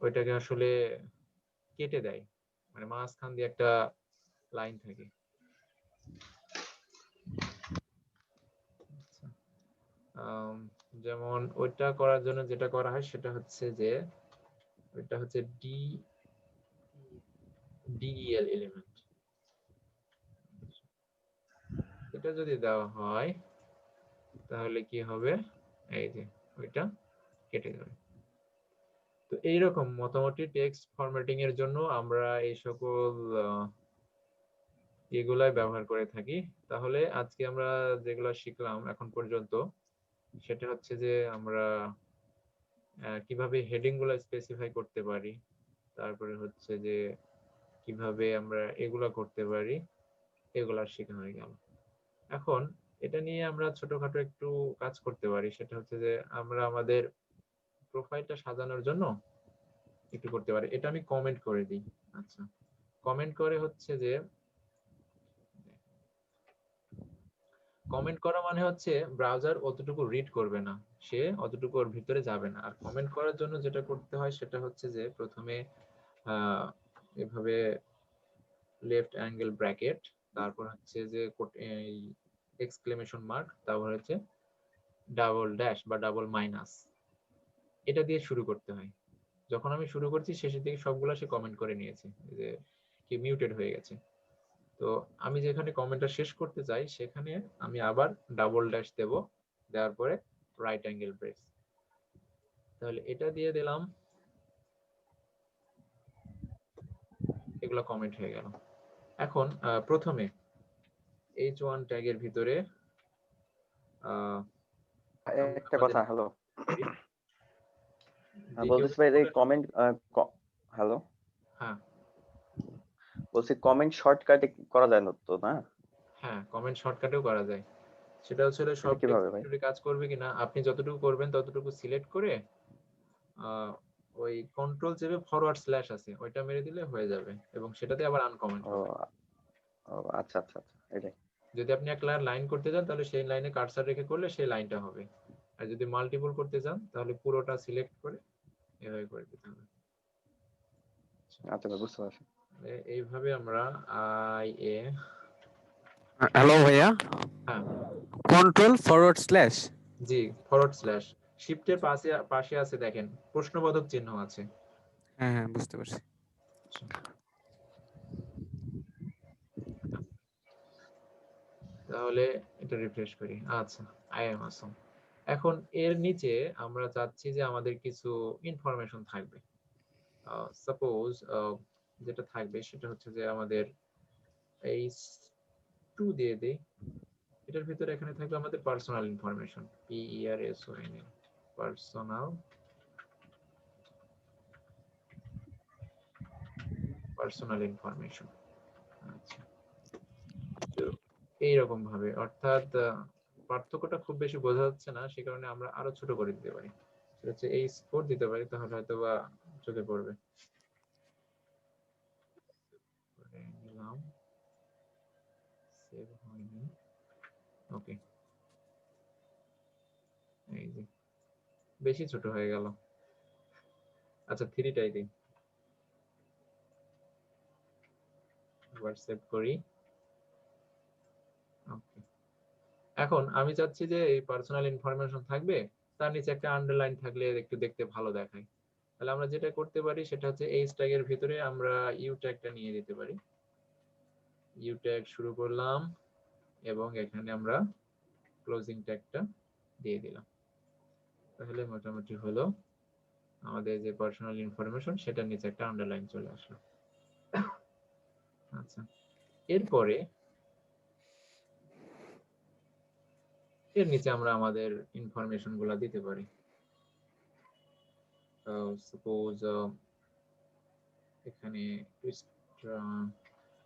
ওইটাকে আসলে কেটে দেয়, মানে মাঝখান দিয়ে একটা লাইন থাকে। যেমন ওইটা করার জন্য যেটা করা হয় সেটা হচ্ছে যে ওইটা হচ্ছে ডিইএল এলিমেন্ট। এটা যদি দেওয়া হয় তাহলে কি হবে, এই যে ওইটা কেটে যাবে। তো এইরকম মোটামুটি টেক্সট ফরম্যাটিং এর জন্য আমরা এই সকল এগুলাই ব্যবহার করে থাকি। তাহলে আজকে আমরা যেগুলো শিখলাম এখন পর্যন্ত সেটা হচ্ছে যে আমরা কিভাবে হেডিং গুলো স্পেসিফাই করতে পারি, তারপরে হচ্ছে যে কিভাবে আমরা এগুলা করতে পারি, এগুলা শেখা হয়ে গেল। এখন এটা নিয়ে আমরা ছোটখাটো একটু কাজ করতে পারি, সেটা হচ্ছে যে আমরা আমাদের প্রোফাইলটা সাজানোর জন্য একটু করতে পারি। এটা আমি কমেন্ট করে দিই। আচ্ছা, কমেন্ট করে হচ্ছে যে কমেন্ট করা মানে হচ্ছে ব্রাউজার অতটুকু রিড করবে না, সে অতটুকু ওর ভিতরে যাবে না। আর কমেন্ট করার জন্য যেটা করতে হয় সেটা হচ্ছে যে প্রথমে এভাবে লেফট অ্যাঙ্গেল ব্র্যাকেট, তারপর হচ্ছে যে এক্সক্লেমেশন মার্ক, তারপর হচ্ছে ডাবল ড্যাশ বা ডাবল মাইনাস, এটা দিয়ে শুরু করতে হয়। যখন আমি শুরু করছি শেষের দিকে সবগুলা সে কমেন্ট করে নিয়েছে, যে কি মিউটেড হয়ে গেছে। তো আমি যেখানে কমেন্টটা শেষ করতে চাই সেখানে আমি আবার ডাবল ড্যাশ দেব, দেওয়ার পরে রাইট অ্যাঙ্গেল ব্রেস, তাহলে এটা দিয়ে দিলাম, এগুলো কমেন্ট হয়ে গেল। এখন প্রথমে H1 ট্যাগের ভিতরে একটা কথা, হ্যালো details বলতেছি ভাই, এই গুলো- কমেন্ট, হ্যালো হ্যাঁ বলছি কমেন্ট শর্টকাটে করা যায় না তো, না? হ্যাঁ, কমেন্ট শর্টকাটেও করা যায়। সেটা হচ্ছে সব এটা কিভাবে ভাই? টেক্সট কাজ করবে কিনা, আপনি যতটুকু করবেন ততটুকু সিলেক্ট করে ওই কন্ট্রোল চেপে ফরওয়ার্ড স্ল্যাশ আছে ওইটা মেরে দিলে হয়ে যাবে, এবং সেটাতে আবার আনকমেন্ট ও হবে। ও, আচ্ছা আচ্ছা আচ্ছা, এটাই। যদি আপনি একটা লাইন করতে চান তাহলে সেই লাইনে কার্সার রেখে করলে সেই লাইনটা হবে, আর যদি মাল্টিপল করতে চান তাহলে পুরোটা সিলেক্ট করে এভাবে করে দিতে হবে। আচ্ছা ভাই, বুঝতে পারছি। এইভাবে আমরা আই এ, হ্যালো ভাইয়া, হ্যাঁ কন্ট্রোল ফরওয়ার্ড স্ল্যাশ। জি, ফরওয়ার্ড স্ল্যাশ, শিফটের পাশে পাশে আছে দেখেন প্রশ্নবোধক চিহ্ন আছে। হ্যাঁ হ্যাঁ, বুঝতে পারছি। তাহলে এটা রিফ্রেশ করি। আচ্ছা, আই এম আসম। এখন এর নিচে আমরা চাচ্ছি যে আমাদের কিছু ইনফরমেশন থাকবে। সাপোজ যেটা থাকবে সেটা হচ্ছে যে আমাদের এই 2 দিয়ে দেই। এটার ভিতরে এখানে থাকবে আমাদের personal information, PERSONAL, personal information. আচ্ছা, তো এইরকম ভাবে, অর্থাৎ পার্থক্যটা খুব বেশি বোঝা যাচ্ছে না, সে কারণে আমরা আরো ছোট করে দিতে পারি। সেটা হচ্ছে এই স্কোর দিতে পারি, তাহলে হয়তো বা চোখে পড়বে। করে নিলাম, সেভ হয়নি। ওকে, এই যে বেশি ছোট হয়ে গেল। আচ্ছা, 3টাই দিই, আবার সেভ করি। ওকে, এখন আমি চাচ্ছি যে এই পার্সোনাল ইনফরমেশন থাকবে, তার নিচে একটা আন্ডারলাইন থাকলে একটু দেখতে ভালো দেখায়। তাহলে আমরা যেটা করতে পারি সেটা হচ্ছে এই ট্যাগের ভিতরে আমরা ইউ ট্যাগটা নিয়ে দিতে পারি। ইউ ট্যাগ শুরু করলাম এবং এখানে আমরা ক্লোজিং ট্যাগটা দিয়ে দিলাম। তাহলে মোটামুটি হলো আমাদের যে পার্সোনাল ইনফরমেশন সেটার নিচে একটা আন্ডারলাইন চলে আসলো। আচ্ছা, এরপরে এর নিচে আমরা আমাদের ইনফরমেশন গুলা দিতে পারি। সাপোজ এখানে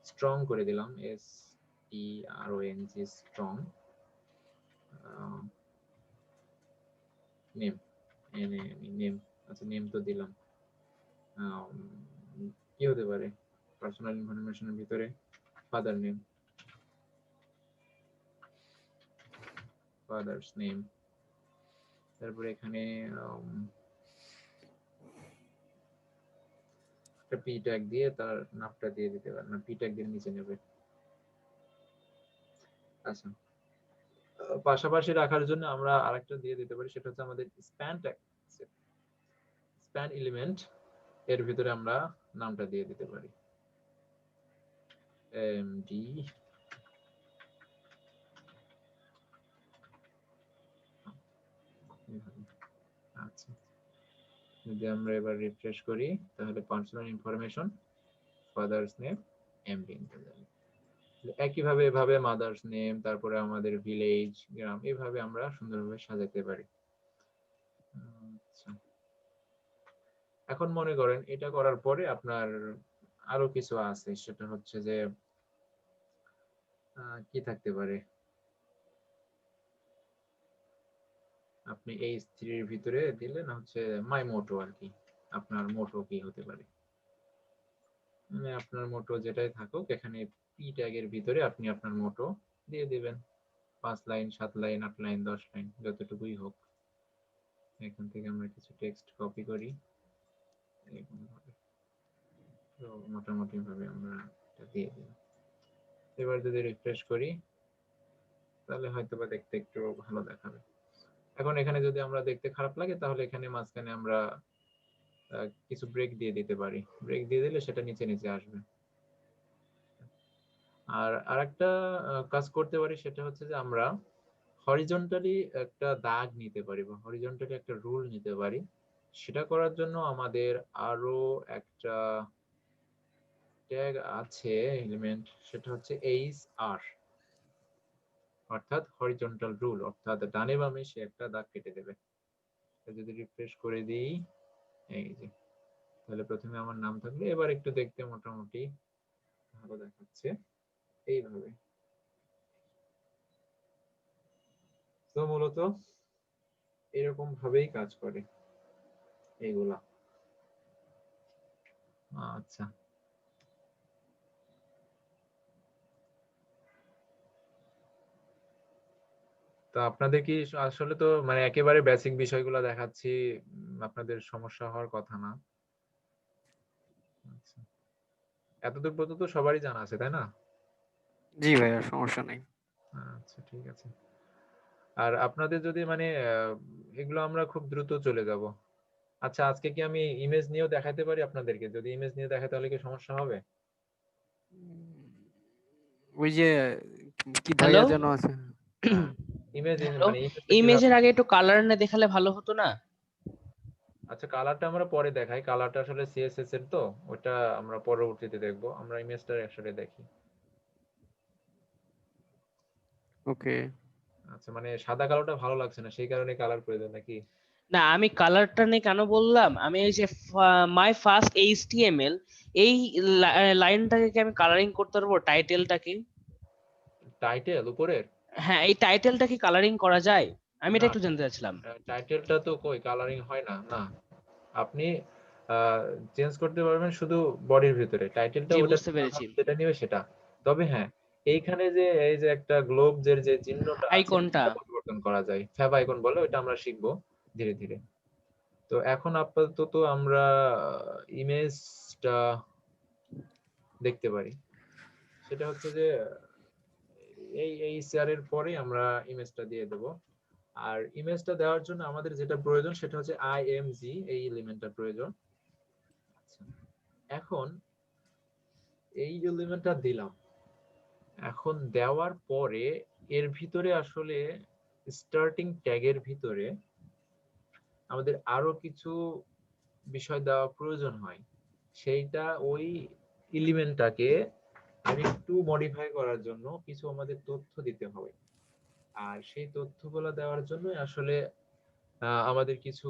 স্ট্রং করে দিলাম, STRONG, স্ট্রং। নেম, নেম, আচ্ছা নেম তো দিলাম। কি হতে পারে পার্সোনাল ইনফরমেশনের ভিতরে? Father name, father's name. তারপরে এখানে একটা পি ট্যাগ দিয়ে তার নামটা দিয়ে দিতে পারেন, না পি ট্যাগ দিয়ে নিচে নেবে। আচ্ছা, পাশাপাশি রাখার জন্য আমরা আরেকটা দিয়ে দিতে পারি, সেটা হচ্ছে আমাদের স্প্যান ট্যাগ, স্প্যান এলিমেন্ট, এর ভিতরে আমরা নামটা দিয়ে দিতে পারি এমডি। আচ্ছা, যদি আমরা এবার রিফ্রেশ করি তাহলে personal information, father's name, MD. একইভাবে এভাবে মাদার্স নেম, তারপরে আমাদের ভিলেজ, গ্রাম, এভাবে আমরা সুন্দরভাবে সাজাতে পারি। আচ্ছা, এখন মনে করেন এটা করার পরে আপনার আরো কিছু আছে, সেটা হচ্ছে যে কি থাকতে পারে, আপনি এই স্ত্রীর ভিতরে দিলেন হচ্ছে মাই মোটো, আর কি আপনার মোটো কি হতে পারে, মানে আপনার মোটো যেটাই থাকুক, এখানে পি ট্যাগের ভিতরে আপনি আপনার মোটো দিয়ে দিবেন। 5 লাইন, 7 লাইন, 8 লাইন, 10 লাইন, যতটুকুই হোক। এখান থেকে আমরা কিছু টেক্সট কপি করি এরকম ভাবে, তো মোটামুটি ভাবে আমরা এটা দিয়ে দিলাম। এবার যদি রিফ্রেশ করি তাহলে হয়তোবা দেখতে একটু ভালো দেখাবে। এখন এখানে যদি আমরা দেখতে খারাপ লাগে তাহলে এখানে মাঝখানে আমরা কিছু ব্রেক দিয়ে দিতে পারি, ব্রেক দিয়ে দিলে সেটা নিচে নিচে আসবে। আর আরেকটা কাজ করতে পারি, সেটা হচ্ছে যে আমরা হরিজন্টালি একটা দাগ নিতে পারি বা হরিজন্টালি একটা রুল নিতে পারি। সেটা করার জন্য আমাদের আরো একটা ট্যাগ আছে এলিমেন্ট, সেটা হচ্ছে HR, অর্থাৎ হরিজন্টাল রুল, অর্থাৎ ডানে বামে সে একটা দাগ কেটে দেবে। যদি রিফ্রেশ করে দিই, এই যে, তাহলে প্রথমে আমার নাম থাকবে, এবার একটু দেখতে মোটামুটি ভালো দেখাচ্ছে এইভাবে। তো মূলত এরকম ভাবেই কাজ করে এইগুলা। আচ্ছা, তো আপনাদের কি আসলে, তো মানে একেবারে বেসিক বিষয়গুলো দেখাচ্ছি, আপনাদের সমস্যা হওয়ার কথা না। আচ্ছা, এতদূর পর্যন্ত সবারই জানা আছে, তাই না? জি ভাইয়া, সমস্যা নাই। আচ্ছা, ঠিক আছে। আর আপনাদের যদি মানে এগুলো আমরা খুব দ্রুত চলে যাব। আচ্ছা, আজকে কি আমি ইমেজ নিয়েও দেখাতে পারি আপনাদেরকে? যদি ইমেজ নিয়ে দেখাই তাহলে কি সমস্যা হবে? ওই যে কি ভাইয়া হ্যালো যেন আছে। ইমেজ হ্যালো, মানে ইমেজটা কিভাবে ইমেজের আগে একটু কালার না দেখালে ভালো হতো না? আচ্ছা কালারটা আমরা পরে দেখাই, কালারটা আসলে সিএসএস এর তো, ওটা আমরা পরবর্তীতে দেখবো, আমরা ইমেজটা আসলে দেখি। ওকে। আচ্ছা মানে সাদা কালোটা ভালো লাগছে না সেই কারণে কালার প্রয়োজন নাকি? না, আমি কালারটা নিয়ে কেন বললাম, আমি এই যে মাই ফার্স্ট এইচটিএমএল এই লাইনটাকে কি আমি কালারিং করতে পারবো, টাইটেলটাকে? টাইটেল উপরের? হ্যাঁ, এই টাইটেলটা কি কালারিং করা যায়? আমি এটা না একটু জানতে চাচ্ছিলাম। টাইটেলটা তো কই কালারিং হয় না, না আপনি চেঞ্জ করতে পারবেন শুধু বডির ভিতরে, টাইটেলটা জি, ওটা বুঝতে পেরেছি। যেটা নিবে সেটা। তবে হ্যাঁ এইখানে যে এই যে একটা গ্লোবস যে চিহ্নটা আছে আইকনটা। এটা পরিবর্তন করা যায়, ফ্যাব আইকন বলে, ওটা আমরা শিখবো ধীরে ধীরে। তো এখন আপাতত আমরা ইমেজটা দেখতে পারি, সেটা হচ্ছে যে এই শেয়ার এর পরে আমরা ইমেজটা দিয়ে দেব। আর ইমেজটা দেওয়ার জন্য আমাদের যেটা প্রয়োজন সেটা হচ্ছে আইএমজি, এই এলিমেন্টটা প্রয়োজন। আচ্ছা, এখন এই এলিমেন্টটা দিলাম, এখন দেওয়ার পরে এর ভিতরে আসলে স্টার্টিং ট্যাগের ভিতরে আমাদের আরো কিছু বিষয় দেওয়া প্রয়োজন হয়, সেইটা ওই এলিমেন্টটাকে আরেকটু মডিফাই করার জন্য কিছু আমাদের তথ্য দিতে হবে। আর সেই তথ্যগুলো দেওয়ার জন্য আসলে আমাদের কিছু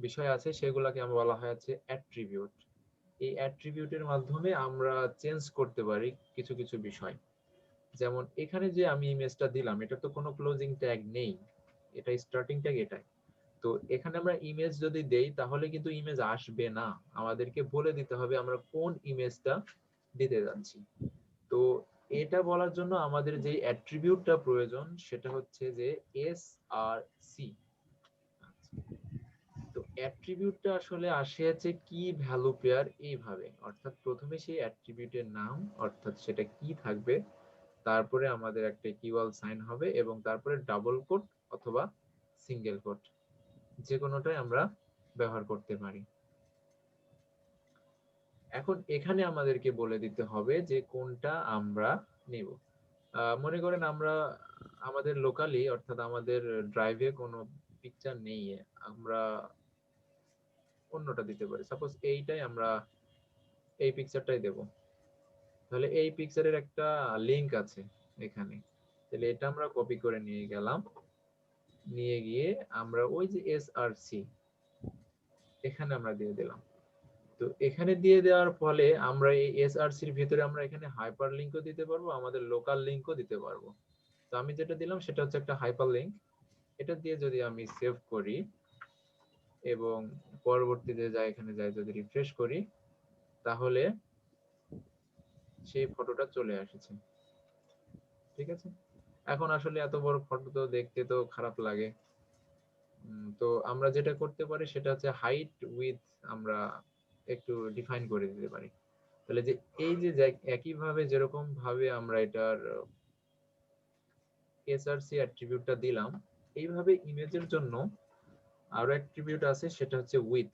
বিষয় আছে, সেগুলোকে আমরা বলা হয় হচ্ছে অ্যাট্রিবিউট। এই অ্যাট্রিবিউটের মাধ্যমে আমরা চেঞ্জ করতে পারি কিছু কিছু বিষয়। যেমন এখানে যে আমি ইমেজটা দিলাম, এটা তো কোনো ক্লোজিং ট্যাগ নেই, এটা স্টার্টিং ট্যাগ এটাই। তো এখানে আমরা ইমেজ যদি দেই তাহলে কিন্তু ইমেজ আসবে না, আমাদেরকে বলে দিতে হবে আমরা কোন ইমেজটা দিতে যাচ্ছি। তো এটা বলার জন্য আমাদের যে অ্যাট্রিবিউটটা প্রয়োজন সেটা হচ্ছে যে এসআরসি। তো অ্যাট্রিবিউটটা আসলে আসে আছে কি ভ্যালু পেয়ার এইভাবে, অর্থাৎ প্রথমে সেই অ্যাট্রিবিউটের নাম অর্থাৎ সেটা কি থাকবে, তারপরে আমাদের একটা ইকুয়াল সাইন হবে এবং তারপরে ডাবল কোট অথবা সিঙ্গেল কোট, যে কোনোটাই আমরা ব্যবহার করতে পারি। এখন এখানে আমাদেরকে বলে দিতে হবে যে কোনটা আমরা নেব। মনে করেন আমরা আমাদের লোকালি অর্থাৎ আমাদের ড্রাইভে কোনো পিকচার নেই, আমরা অন্যটা দিতে পারি, সাপোজ এইটাই আমরা এই পিকচারটাই দেব। তাহলে এই পিকচারের একটা লিংক আছে এখানে, তাহলে এটা আমরা কপি করে নিয়ে গেলাম, নিয়ে গিয়ে আমরা ওই যে এসআরসি এখানে আমরা দিয়ে দিলাম। তো এখানে দিয়ে দেওয়ার ফলে আমরা এই এসআরসি এর ভিতরে আমরা এখানে হাইপার লিংকও দিতে পারবো, আমাদের লোকাল লিংকও দিতে পারবো। তো আমি যেটা দিলাম সেটা হচ্ছে একটা হাইপার লিংক, এটা দিয়ে যদি আমি সেভ করি এবং পরবর্তীতে যাই এখানে যাই যদি রিফ্রেশ করি, তাহলে সেই ফটোটা চলে এসেছে। ঠিক আছে, এখন আসলে এত বড় ফটো তো দেখতে তো খারাপ লাগে। তো আমরা যেটা করতে পারি সেটা হচ্ছে হাইট উইথ আমরা একটু ডিফাইন করে দিতে পারি। তাহলে যে এই যে একই ভাবে যেরকম ভাবে আমরা এটার এসআরসি অ্যাট্রিবিউটটা দিলাম, এইভাবে ইমেজের জন্য আরো অ্যাট্রিবিউট আছে, সেটা হচ্ছে উইথ।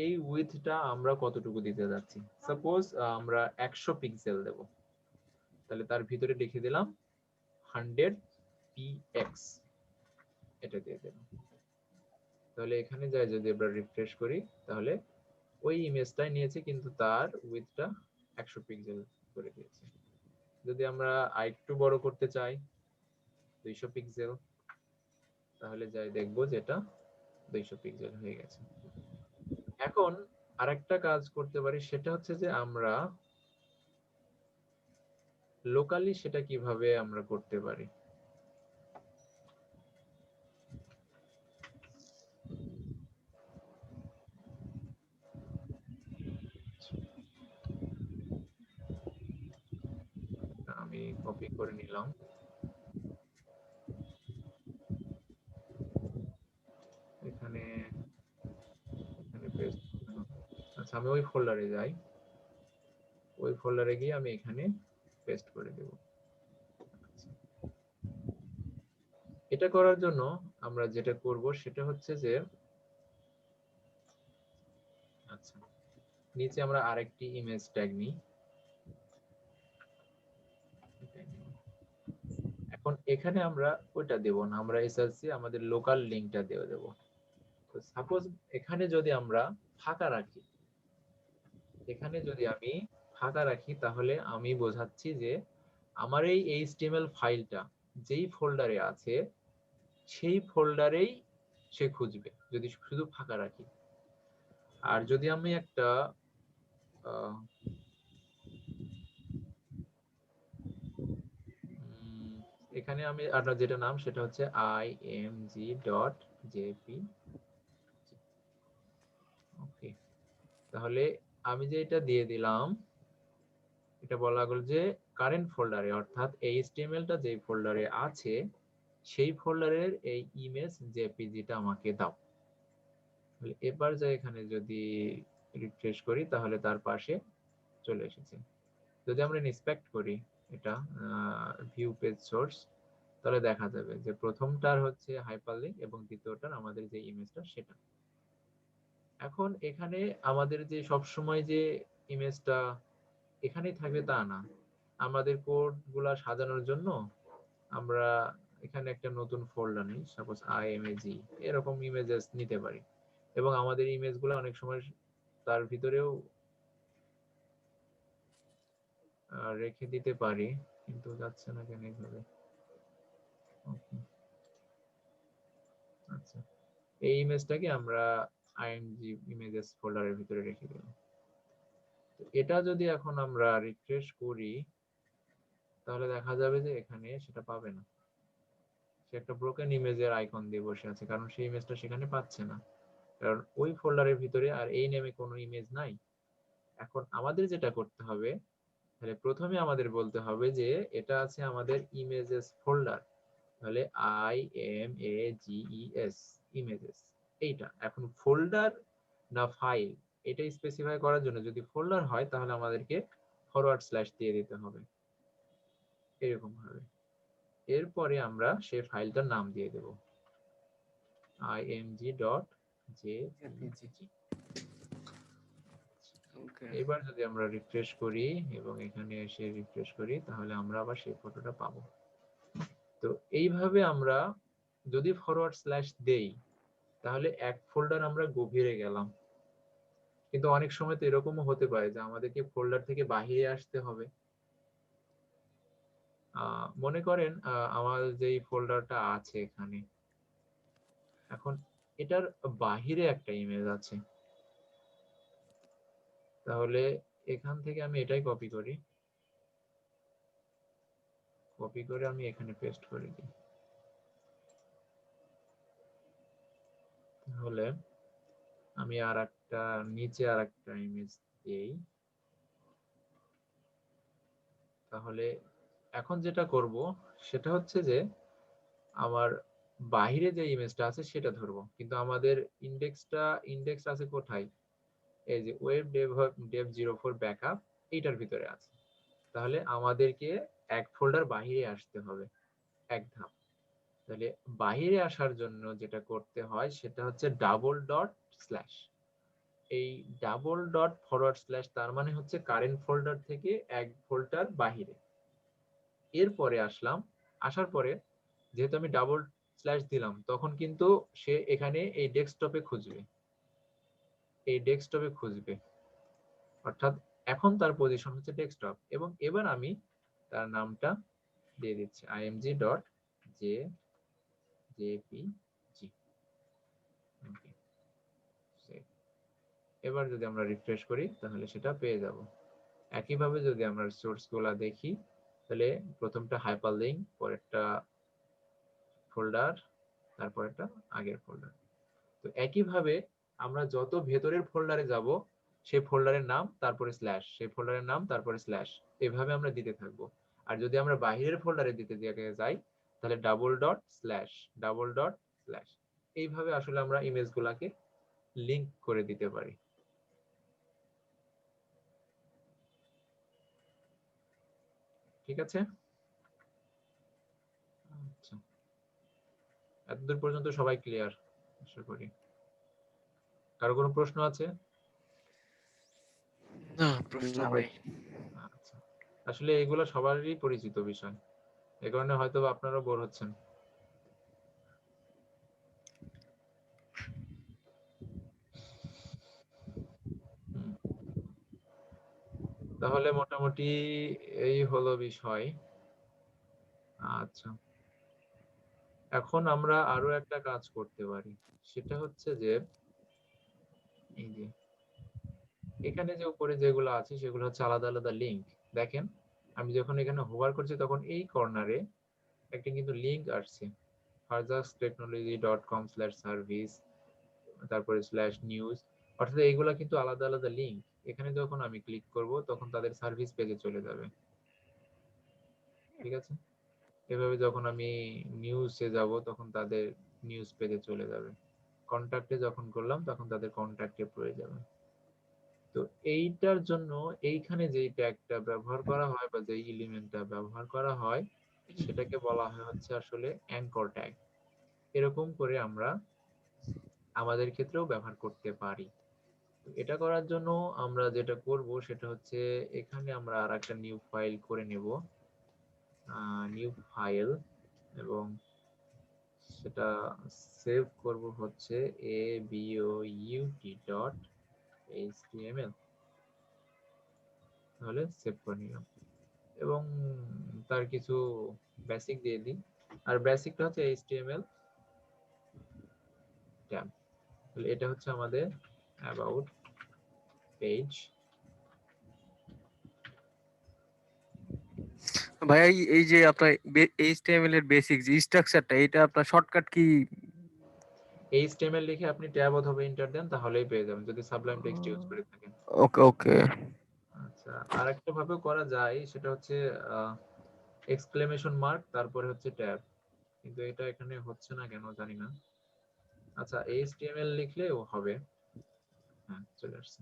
এই উইথটা আমরা কতটুকু দিতে যাচ্ছি, সাপোজ আমরা 100 পিক্সেল দেব, তাহলে তার ভিতরে লিখে দিলাম 100 px, এটা দিয়ে দিলাম। তাহলে এখানে যাই যদি আমরা রিফ্রেশ করি, তাহলে ওই ইমেজটাই নিয়েছে কিন্তু তার উইথটা 100 পিক্সেল করে দিয়েছে। যদি আমরা আরেকটু বড় করতে চাই 200 পিক্সেল, তাহলে যাই দেখবো যেটা 200 পিক্সেল হয়ে গেছে। এখন আরেকটা কাজ করতে পারি, সেটা হচ্ছে যে আমরা লোকালি সেটা কিভাবে আমরা করতে পারি। আমি কপি করে নিলাম, এখানে এখানে পেস্ট। আচ্ছা আমি ওই ফোল্ডারে যাই, ওই ফোল্ডারে গিয়ে আমি এখানে পেস্ট করে দেব। এটা করার জন্য আমরা যেটা করব সেটা হচ্ছে যে আচ্ছা নিচে আমরা আরেকটি ইমেজ ট্যাগ নিই, এখন এখানে আমরা ওইটা দেব না, আমরা এসএলসি আমাদের লোকাল লিংকটা দিয়ে দেব। তো সাপোজ এখানে যদি আমরা ফাঁকা রাখি, এখানে যদি আমি ফাঁকা রাখি, তাহলে আমি বোঝাচ্ছি যে আমার এই এইচটিএমএল ফাইলটা যেই ফোল্ডারে আছে সেই ফোল্ডারেই সে খুঁজবে যদি শুধু ফাঁকা রাখি। আর যদি আমি একটা এখানে আমি আপনার যেটা নাম সেটা হচ্ছে img.jp। ওকে, তাহলে আমি যে এটা দিয়ে দিলাম, এটা বলা গেল যে কারেন্ট ফোল্ডারে, অর্থাৎ এইচটিএমএলটা যেই ফোল্ডারে আছে সেই ফোল্ডারের এই ইমেজ জেপিজিটা আমাকে দাও। এবার যে এখানে যদি রিফ্রেশ করি তাহলে তার পাশে চলে এসেছে। যদি আমরা ইন্সপেক্ট করি এটা ভিউ পেজ সোর্স, তাহলে দেখা যাবে যে প্রথমটার হচ্ছে হাইপারলিংক এবং দ্বিতীয়টার আমাদের যে ইমেজটা সেটা। এখন এখানে আমাদের যে সব সময় যে ইমেজটা এখানেই থাকবে তা না, আমাদের কোড গুলা সাজানোর জন্য আমরা এখানে একটা নতুন ফোল্ডার নিই, সাপোজ imag, এরকম ইমেজেস নিতে পারি এবং আমাদের ইমেজগুলো অনেক সময় তার ভিতরেও রেখে দিতে পারি, কিন্তু যাচ্ছে না কেন এইভাবে। আচ্ছা, এই ইমেজটাকে আমরা img ইমেজেস ফোল্ডারের ভিতরে রেখে দিলাম। তো এটা যদি এখন আমরা রিফ্রেশ করি তাহলে দেখা যাবে যে এখানে সেটা পাবে না, সে একটা ব্রোকেন ইমেজের আইকন দিয়ে বসে আছে, কারণ সেই ইমেজটা সেখানে পাচ্ছে না, কারণ ওই ফোল্ডারের ভিতরে আর এই নেমে কোনো ইমেজ নাই। এখন আমাদের যেটা করতে হবে, তাহলে প্রথমে আমাদের বলতে হবে যে এটা আছে আমাদের ইমেজেস ফোল্ডার, তাহলে IMAGES ইমেজেস এইটা। এখন ফোল্ডার না ফাইল এটা স্পেসিফাই করার জন্য যদি ফোল্ডার হয় তাহলে আমাদেরকে ফরওয়ার্ড স্ল্যাশ দিয়ে দিতে হবে এরকম ভাবে। এরপরে আমরা সেই ফাইলটার নাম দিয়ে দেব img.jpg। এবার যদি আমরা রিফ্রেশ করি এবং এখানে এসে রিফ্রেশ করি তাহলে আমরা আবার সেই ফটোটা পাবো। তো এইভাবে আমরা যদি ফরওয়ার্ড স্ল্যাশ দেই তাহলে এক ফোল্ডার আমরা গভীরে গেলাম, কিন্তু অনেক সময় তো এরকমও হতে পারে যে আমাদেরকে ফোল্ডার থেকে বাহিরে আসতে হবে। মনে করেন আমার যেই ফোল্ডারটা আছে এখানে, এখন এটার বাহিরে একটা ইমেজ আছে, তাহলে এখান থেকে আমি এটাই কপি করি, কপি করে আমি এখানে পেস্ট করে দিই। তাহলে আমি আর একটা নিচে আর একটা ইমেজ দিই। তাহলে এখন যেটা করব সেটা হচ্ছে যে আমার বাহিরে যে ইমেজটা আছে সেটা ধরবো, কিন্তু আমাদের ইন্ডেক্স আছে কোথায়, এই যে ওয়েব ডেভ 04 ব্যাকআপ এইটার ভিতরে আছে। তাহলে আমাদেরকে এক ফোল্ডার বাহিরে আসতে হবে এক ধাপ। তাহলে বাহিরে আসার জন্য যেটা করতে হয় সেটা হচ্ছে ডাবল ডট স্ল্যাশ। এই ডাবল ডট ফরওয়ার্ড স্ল্যাশ তার মানে হচ্ছে কারেন্ট ফোল্ডার থেকে এক ফোল্ডার বাহিরে। এরপরে আসলাম, আসার পরে যেহেতু আমি ডাবল স্ল্যাশ দিলাম তখন কিন্তু সে এখানে এই ডেস্কটপে খুঁজবে, এই ডেস্কটপে খুঁজবে, অর্থাৎ এখন তার পজিশন হচ্ছে ডেস্কটপ। এবং এবার আমি তার নামটা দিয়ে দিচ্ছি img.jpg। এবার যদি আমরা রিফ্রেশ করি তাহলে সেটা পেয়ে যাব। একইভাবে যদি আমরা সোর্স গুলা দেখি তাহলে প্রথমটা হাইপারলিংক, পরেরটা ফোল্ডার, তারপর একটা আগের ফোল্ডার। তো একইভাবে আমরা যত ভেতরের ফোল্ডারে যাব সেই ফোল্ডারের নাম তারপরে স্ল্যাশ, সেই ফোল্ডারের নাম তারপরে স্ল্যাশ, এভাবে আমরা দিতে থাকবো। আর যদি আমরা বাইরের ফোল্ডারে দিতে যাই তাহলে double dot slash, double dot slash, এইভাবে আসলে আমরা ইমেজগুলোকে লিংক করে দিতে পারি। ঠিক আছে, আচ্ছা, এতদূর পর্যন্ত সবাই ক্লিয়ার আশা করি। কারো কোনো প্রশ্ন আছে? না, প্রশ্ন নাই। আচ্ছা, আসলে এগুলো সবারই পরিচিত বিষয়। এই কারণে হয়তো বা আপনারা বোর হচ্ছেন। হুম, তাহলে মোটামুটি এই হলো বিষয়। আচ্ছা, এখন আমরা আরো একটা কাজ করতে পারি, সেটা হচ্ছে যে এই যে এখানে যে উপরে যেগুলো আছে সেগুলো হচ্ছে আলাদা আলাদা লিংক। দেখেন আমি যখন এখানে হোভার করছি তখন এই কর্নারে একটা কিন্তু লিংক আসছে, farzaxtechnology.com/service, তারপরে /news, অর্থাৎ এইগুলা কিন্তু আলাদা আলাদা লিংক। এখানে যখন আমি ক্লিক করব তখন তাদের সার্ভিস পেজে চলে যাবে, ঠিক আছে? এভাবে যখন আমি নিউজে যাব তখন তাদের নিউজ পেজে চলে যাবে, কন্টাক্টে যখন করলাম তখন তাদের কন্টাক্টে পড়ে যাবে। তো এইটার জন্য এইখানে যে ট্যাগটা ব্যবহার করা হয় বা যে এলিমেন্টটা ব্যবহার করা হয় সেটাকে বলা হয় হচ্ছে আসলে অ্যাঙ্কর ট্যাগ। এরকম করে আমরা আমাদের ক্ষেত্রেও ব্যবহার করতে পারি। তো এটা করার জন্য আমরা যেটা করব সেটা হচ্ছে এখানে আমরা আর একটা নিউ ফাইল করে নেব, নিউ ফাইল, এবং সেটা সেভ করব হচ্ছে about.html। তাহলে সেভ করে নিলাম এবং তার কিছু বেসিক দিয়ে দিই, আর বেসিকটা হচ্ছে HTML ট্যাব। তাহলে এটা হচ্ছে আমাদের অ্যাবাউট পেজ। ভাইয়া এই যে আপনার এইচটিএমএল এর বেসিক যে স্ট্রাকচারটা, এটা আপনার শর্টকাট কি? HTML লিখে আপনি ট্যাব অথবা এন্টার দেন তাহলেই পেয়ে যাবেন যদি সাবলাইম টেক্সট ইউজ করে থাকেন। ওকে ওকে। আচ্ছা, আরেকটা ভাবে করা যায়, সেটা হচ্ছে এক্সক্লেমেশন মার্ক তারপরে হচ্ছে ট্যাব, কিন্তু এটা এখানে হচ্ছে না কেন জানি না। আচ্ছা, HTML লিখলেও হবে। হ্যাঁ, চলে আসছে।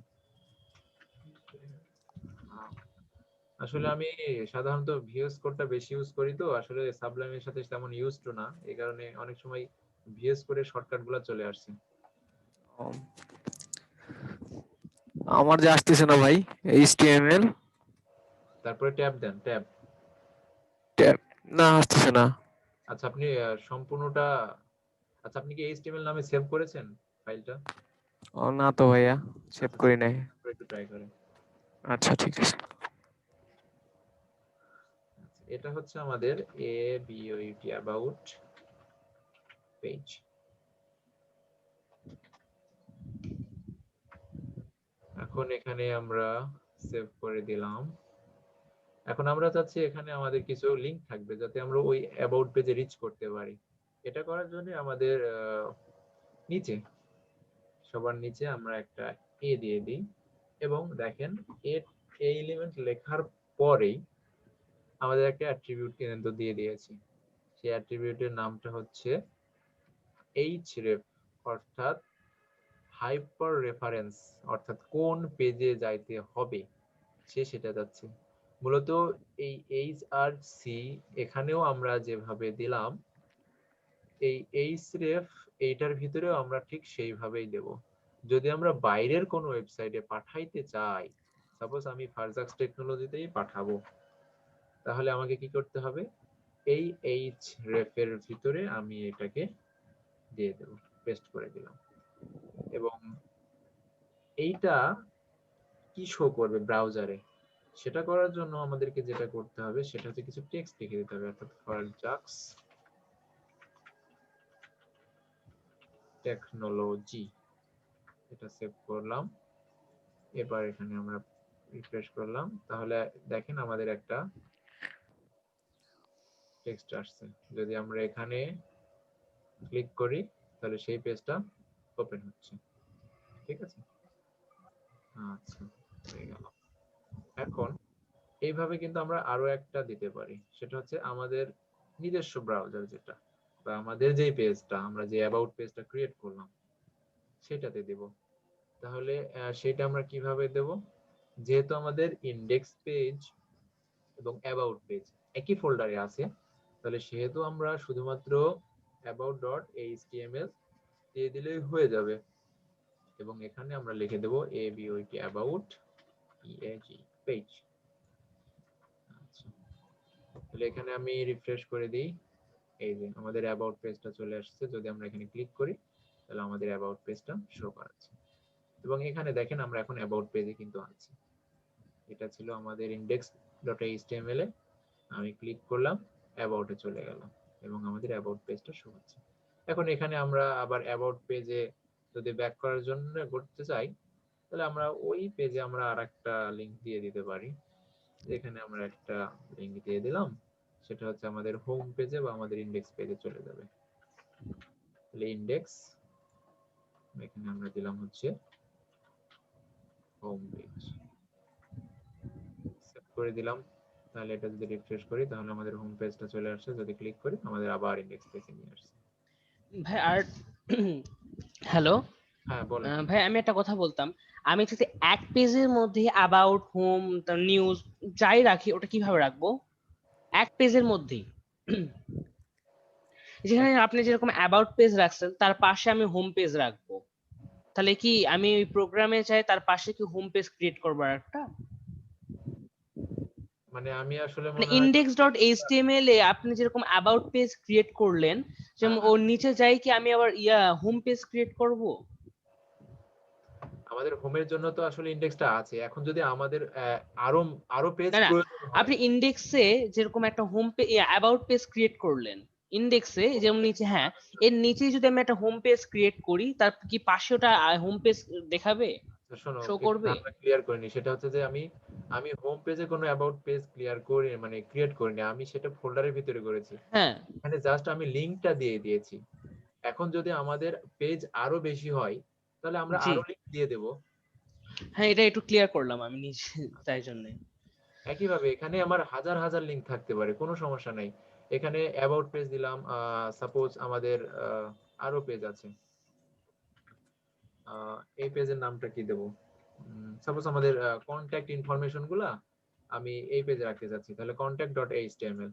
আসলে আমি সাধারণত ভিএস কোডটা বেশি ইউজ করি, তো আসলে সাবলাইমের সাথে তেমন ইউজ টু না, এই কারণে অনেক সময় ভিএস কোডের শর্টকাট গুলো চলে আসছে। আমার যে আসতেছে না ভাই এইচটিএমএল তারপরে ট্যাব দেন, ট্যাব। ট্যাব, না আসতেছে না। আচ্ছা, আপনি সম্পূর্ণটা, আচ্ছা আপনি কি HTML নামে সেভ করেছেন ফাইলটা? ও না তো ভাইয়া, সেভ আচ্ছা করি ঠিক নাই। আছে, তারপরে একটু ট্রাই করেন। আচ্ছা ঠিক আছে। আচ্ছা, এটা হচ্ছে আমাদের about পেজ। এখন এখানে আমরা সেভ করে দিলাম। এখন আমরা চাচ্ছি এখানে আমাদের কিছু লিংক থাকবে যাতে আমরা ওই অ্যাবাউট পেজে রিচ করতে পারি। এটা করার জন্য আমাদের নিচে, সবার নিচে আমরা একটা এ দিয়ে দিই, এবং দেখেন এই এলিমেন্ট লেখার পরেই আমাদের একটা অ্যাট্রিবিউট কিন্তু দিয়ে দিয়েছি। সেই অ্যাট্রিবিউটের নামটা হচ্ছে href, অর্থাৎ হাইপার রেফারেন্স, অর্থাৎ কোন পেজে যাইতে হবে সে সেটা যাচ্ছে। মূলত এই HRC এখানেও আমরা যেভাবে দিলাম, এই href এইটার ভিতরেও আমরা ঠিক সেইভাবেই দেব। যদি আমরা বাইরের কোনো ওয়েবসাইটে পাঠাইতে চাই, সাপোজ আমি ফারজাক্স টেকনোলজিতেই পাঠাবো, তাহলে আমাকে কি করতে হবে, এই href এর ভিতরে আমি এটাকে দিয়ে দেব, পেস্ট করে দিলাম। এবং এইটা কি শো করবে ব্রাউজারে, সেটা করার জন্য আমাদেরকে যেটা করতে হবে সেটা হচ্ছে কিছু টেক্সট লিখে দিতে হবে, অর্থাৎ ফারজাক্স টেকনোলজি, এটা সেভ করলাম। এবার এখানে আমরা রিফ্রেশ করলাম, তাহলে দেখেন আমাদের একটা টেক্সট আসছে। যদি আমরা এখানে ক্লিক করি তাহলে সেই পেজটা ওপেন হচ্ছে, ঠিক আছে? আচ্ছা, হয়ে গেল। এখন এইভাবে কিন্তু আমরা আরো একটা দিতে পারি, সেটা হচ্ছে আমাদের নিজস্ব ব্রাউজার যেটা, বা আমাদের যে পেজটা, আমরা যে অ্যাবাউট পেজটা ক্রিয়েট করলাম সেটাতে দেব। তাহলে সেটা আমরা কিভাবে দেব, যেহেতু আমাদের ইনডেক্স পেজ এবং অ্যাবাউট পেজ একই ফোল্ডারে আছে, তাহলে সেহেতু আমরা শুধুমাত্র about.html দিয়ে দিলেই হয়ে যাবে, এবং এখানে আমরা লিখে দেব about page। আচ্ছা, তাহলে এখানে আমি রিফ্রেশ করে দিই, এই যে আমাদের অ্যাবাউট পেজটা চলে আসছে। যদি আমরা এখানে ক্লিক করি তাহলে আমাদের অ্যাবাউট পেজটা শো করাচ্ছে, এবং এখানে দেখেন আমরা এখন অ্যাবাউট পেজে কিন্তু আছি। এটা ছিল আমাদের index.html এ, আমি ক্লিক করলাম, অ্যাবাউটে চলে গেলাম এবং আমাদের অ্যাবাউট পেজটা শো হচ্ছে। এখন এখানে আমরা আবার অ্যাবাউট পেজে যদি ব্যাক করার জন্য করতে চাই, তাহলে আমরা ওই পেজে আমরা আরেকটা লিংক দিয়ে দিতে পারি। এখানে আমরা একটা লিংক দিয়ে দিলাম, সেটা হচ্ছে আমাদের হোম পেজে বা আমাদের ইন্ডেক্স পেজে চলে যাবে। তাহলে ইন্ডেক্স, এখানে আমরা দিলাম হচ্ছে হোম পেজ, সেভ করে দিলাম। তাহলে এটা যদি রিফ্রেশ করি তাহলে আমাদের হোম পেজটা চলে আসছে, যদি ক্লিক করি আমাদের আবার ইন্ডেক্স পেজে নিয়ে আসছে। ভাই আর হ্যালো হ্যাঁ বলেন। ভাই, আমি একটা কথা বলতাম, আমি যদি এক পেজের মধ্যে অ্যাবাউট হোম নিউজ যাই রাখি, ওটা কিভাবে রাখবো এক পেজের মধ্যেই? যেখানে আপনি যেরকম অ্যাবাউট পেজ রাখছেন তার পাশে আমি হোম পেজ রাখবো, তাহলে কি আমি ওই প্রোগ্রামে চাই তার পাশে কি হোম পেজ ক্রিয়েট করবো আর একটা? মানে আমি আসলে মানে মনে হয় index.html এ আপনি যেরকম অ্যাবাউট পেজ ক্রিয়েট করলেন, যেমন ওর নিচে যাই কি আমি আবার হোম পেজ ক্রিয়েট করব? আমাদের হোমের জন্য তো আসলে ইন্ডেক্সটা আছে। এখন যদি আমাদের আরো আরো পেজ না না, প্রয়োজন হয়, আপনি ইন্ডেক্সে যেরকম একটা home page about page create করলেন ইন্ডেক্সে, যেমন নিচে, হ্যাঁ, এর নিচে যদি আমি একটা হোম পেজ ক্রিয়েট করি, তার কি পাশে ওটা হোম পেজ দেখাবে, শোনো শো একটু করবে? ধারণা ক্লিয়ার করে নি। সেটা হচ্ছে যে আমি হোম পেজে কোনো অ্যাবাউট পেজ ক্লিয়ার করি মানে ক্রিয়েট করিনি, আমি সেটা ফোল্ডারের ভিতরে করেছি। হ্যাঁ এখানে জাস্ট আমি লিংকটা দিয়ে দিয়েছি। এখন যদি আমাদের পেজ আরো বেশি হয় তাহলে আমরা জি, আরো লিংক দিয়ে দেব। হ্যাঁ, এটা একটু ক্লিয়ার করলাম আমি নিজে, তাই জন্য। একইভাবে এখানে আমার হাজার হাজার লিংক থাকতে পারে, কোনো সমস্যা নাই। এখানে অ্যাবাউট পেজ দিলাম, সাপোজ আমাদের আরো পেজ আছে, এই পেজের নামটা কি দেব, সাপোজ আমাদের কন্ট্যাক্ট ইনফরমেশন গুলা আমি এই পেজে রাখতে যাচ্ছি, তাহলে contact.html।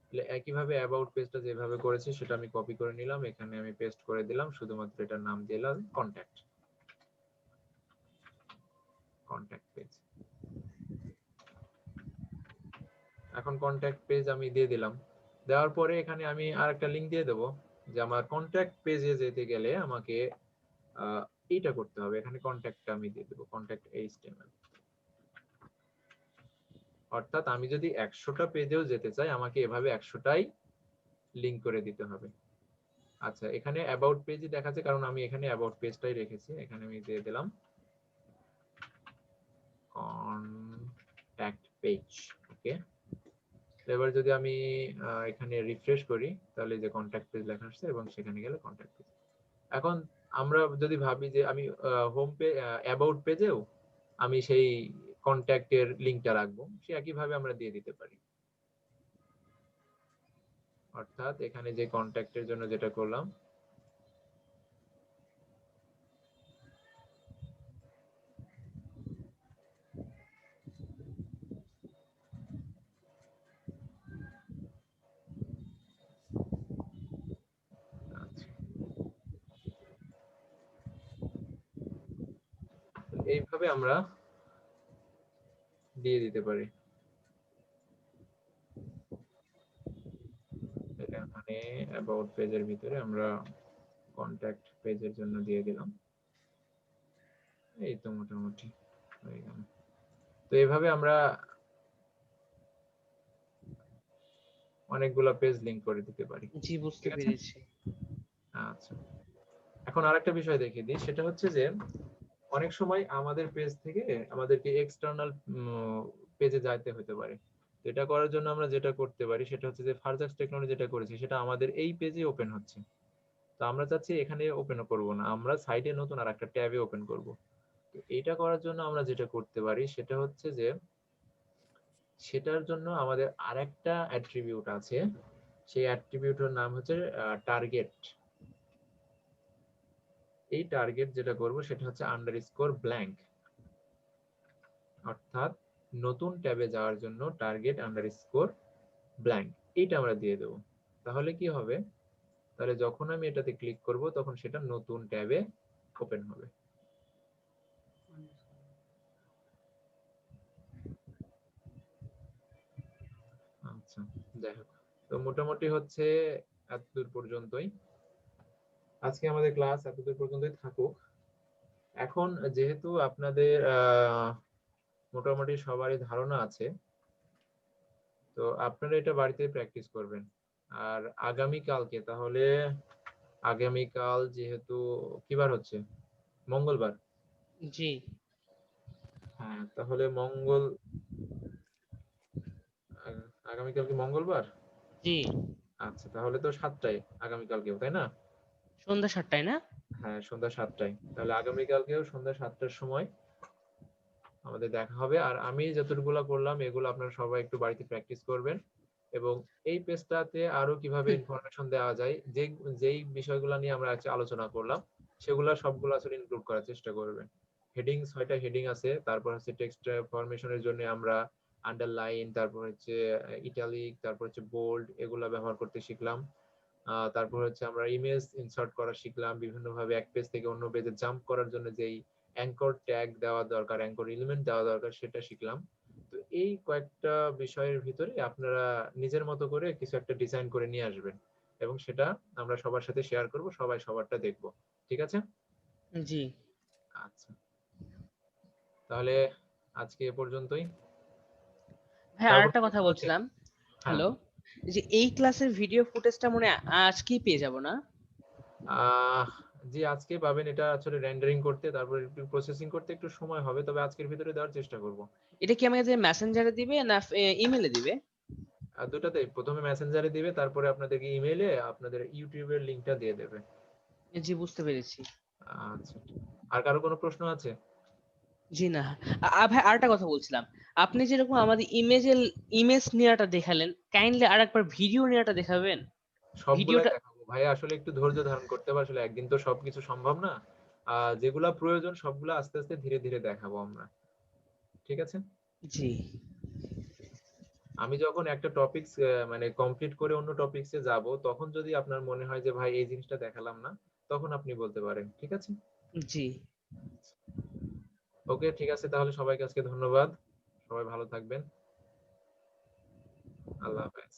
তাহলে একইভাবে অ্যাবাউট পেজটা যেভাবে করেছি সেটা আমি কপি করে নিলাম, এখানে আমি পেস্ট করে দিলাম, শুধুমাত্র এটার নাম দিলাম কন্ট্যাক্ট পেজ। এখন কন্ট্যাক্ট পেজ আমি দিয়ে দিলাম, দেওয়ার পরে এখানে আমি আরেকটা লিংক দিয়ে দেবো, যে আমার কন্ট্যাক্ট পেজে যেতে গেলে আমাকে এইটা করতে হবে। এখানে কন্ট্যাক্টটা আমি দিয়ে দেবো contact.html। অর্থাৎ আমি যদি 100টা পেজেও যেতে চাই আমাকে এভাবে 100টাই লিংক করে দিতে হবে। আচ্ছা, এখানে অ্যাবাউট পেজই দেখাচ্ছে কারণ আমি এখানে অ্যাবাউট পেজটাই রেখেছি। এখানে আমি দিয়ে দিলাম কন্ট্যাক্ট পেজ। ওকে, এবার যদি আমি এখানে রিফ্রেশ করি তাহলে যে কন্ট্যাক্ট পেজ লেখা আসছে এবং সেখানে গেলে কন্ট্যাক্ট পেজ। এখন আমরা যদি ভাবি যে আমি হোম পেজ অ্যাবাউট পেজেও আমি সেই কন্ট্যাক্টের লিংকটা রাখবো, সে একইভাবে আমরা দিয়ে দিতে পারি। অর্থাৎ এখানে যে কন্ট্যাক্টের জন্য যেটা করলাম, আচ্ছা, এইভাবে আমরা দিয়ে দিতে পারি। এখানে অ্যাবাউট পেজের ভিতরে আমরা কন্ট্যাক্ট পেজের জন্য দিয়ে দিলাম। এই তো মোটামুটি হয়ে গেল। তো এইভাবে আমরা অনেকগুলা পেজ লিংক করে দিতে পারি। জি, বুঝতে ঠিক আছে? পেরেছি। আচ্ছা, এখন আরেকটা বিষয় দেখিয়ে দিই, সেটা হচ্ছে যে অনেক সময় আমাদের পেজ থেকে আমাদেরকে এক্সটার্নাল পেজে যাইতে হতে পারে। তো এটা করার জন্য আমরা যেটা করতে পারি সেটা হচ্ছে যে ফারজাস্ট টেকনোলজি যেটা করেছি সেটা আমাদের এই পেজে ওপেন হচ্ছে। তো আমরা চাচ্ছি এখানে ওপেন করব না, আমরা সাইটে নতুন আর একটা ট্যাবে ওপেন করব। তো এটা করার জন্য আমরা যেটা করতে পারি সেটা হচ্ছে যে সেটার জন্য আমাদের আরেকটা অ্যাট্রিবিউট আছে, সেই অ্যাট্রিবিউটের নাম হচ্ছে টার্গেট। এই টার্গেট যেটা করব সেটা হচ্ছে আন্ডারস্কোর ব্ল্যাঙ্ক, অর্থাৎ নতুন ট্যাবে যাওয়ার জন্য টার্গেট আন্ডারস্কোর ব্ল্যাঙ্ক, এইটা আমরা দিয়ে দেব। তাহলে কি হবে, তাহলে যখন আমি এটাতে ক্লিক করব তখন সেটা নতুন ট্যাবে ওপেন হবে। আচ্ছা, যাই হোক, তো মোটামুটি হচ্ছে এতদূর পর্যন্তই। আজকে আমাদের ক্লাস এতদূর পর্যন্তই থাকুক। এখন যেহেতু আপনাদের মোটামুটি সবারই ধারণা আছে, তো আপনারা এটা বাড়িতে প্র্যাকটিস করবেন। আর আগামীকালকে তাহলে, আগামীকাল যেহেতু কি বার হচ্ছে, মঙ্গলবার। জি হ্যাঁ, তাহলে আগামীকাল কি মঙ্গলবার? জি আচ্ছা, তাহলে তো 7টায় আগামীকালকেও, তাই না? সন্ধ্যা 7টায় না? হ্যাঁ, সন্ধ্যা 7টায়। তাহলে আগামীকালকেও সন্ধ্যা 7টার সময় আমাদের দেখা হবে। আর আমি যতটুকুলা করলাম এগুলো আপনারা সবাই একটু বাড়িতে প্র্যাকটিস করবেন, এবং এই পেজটাতে আরো কিভাবে ইনফরমেশন দেওয়া যায়, যেই বিষয়গুলো নিয়ে আমরা আজকে আলোচনা করলাম সেগুলো সবগুলো আসলে ইনক্লুড করার চেষ্টা করবেন। হেডিং 6টা হেডিং আছে, তারপর হচ্ছে টেক্সট ফরমেশনের জন্য আমরা আন্ডারলাইন, তারপর হচ্ছে ইটালিক, তারপর হচ্ছে বোল্ড, এগুলা ব্যবহার করতে শিখলাম। তারপর হচ্ছে আমরা ইমেজ ইনসার্ট করা শিখলাম, বিভিন্ন ভাবে এক পেজ থেকে অন্য পেজে জাম্প করার জন্য যেই অ্যাঙ্কর ট্যাগ দেওয়া দরকার, অ্যাঙ্কর এলিমেন্ট দেওয়া দরকার, সেটা শিখলাম। তো এই কয়েকটা বিষয়ের ভিতরে আপনারা নিজের মতো করে কিছু একটা ডিজাইন করে নিয়ে আসবেন, এবং সেটা আমরা সবার সাথে শেয়ার করব, সবাই সবারটা দেখব। ঠিক আছে? জি আচ্ছা, তাহলে আজকে এ পর্যন্তই। ভাই, কারো কোনো আরেকটা কথা প্রশ্ন আছে? বলছিলাম। হ্যাঁ। হ্যালো, যে এই ক্লাসের ভিডিও ফুটেজটা মনে হয় আজকেই পেয়ে যাব না? জি, আজকে পাবেন। এটা আসলে রেন্ডারিং করতে, তারপর একটু প্রসেসিং করতে একটু সময় হবে, তবে আজকের ভিতরে দেওয়ার চেষ্টা করব। এটা কি আমাকে যে মেসেঞ্জারে দিবে না ইমেলে দিবে? আর দুটাতেই, প্রথমে মেসেঞ্জারে দিবে, তারপরে আপনাদেরকে ইমেইলে আপনাদের ইউটিউবের লিংকটা দিয়ে দেবে। জি, বুঝতে পেরেছি। আচ্ছা, আর কারো কোনো প্রশ্ন আছে? জি না। ভাই, আরেকটা কথা বলছিলাম। আপনি যেরকম আমাদের ইমেজ নেওয়াটা দেখালেন, কাইন্ডলি আরেকবার ভিডিও নেওয়াটা দেখাবেন। সবগুলাই ভিডিওটা দেখাবো ভাই, আসলে একটু ধৈর্য ধারণ করতে হবে, আসলে একদিন তো সবকিছু সম্ভব না। যেগুলা প্রয়োজন সবগুলা আস্তে আস্তে ধীরে ধীরে দেখাবো আমরা। ঠিক আছে? জি আমি যখন একটা টপিকস মানে কমপ্লিট করে অন্য টপিকসে যাব, তখন যদি আপনার মনে হয় যে ভাই এই জিনিসটা দেখালাম না, তখন আপনি বলতে পারেন। ঠিক আছে? জি ওকে, ঠিক আছে, তাহলে সবাইকে আজকে ধন্যবাদ। সবাই ভালো থাকবেন। আল্লাহ হাফেজ।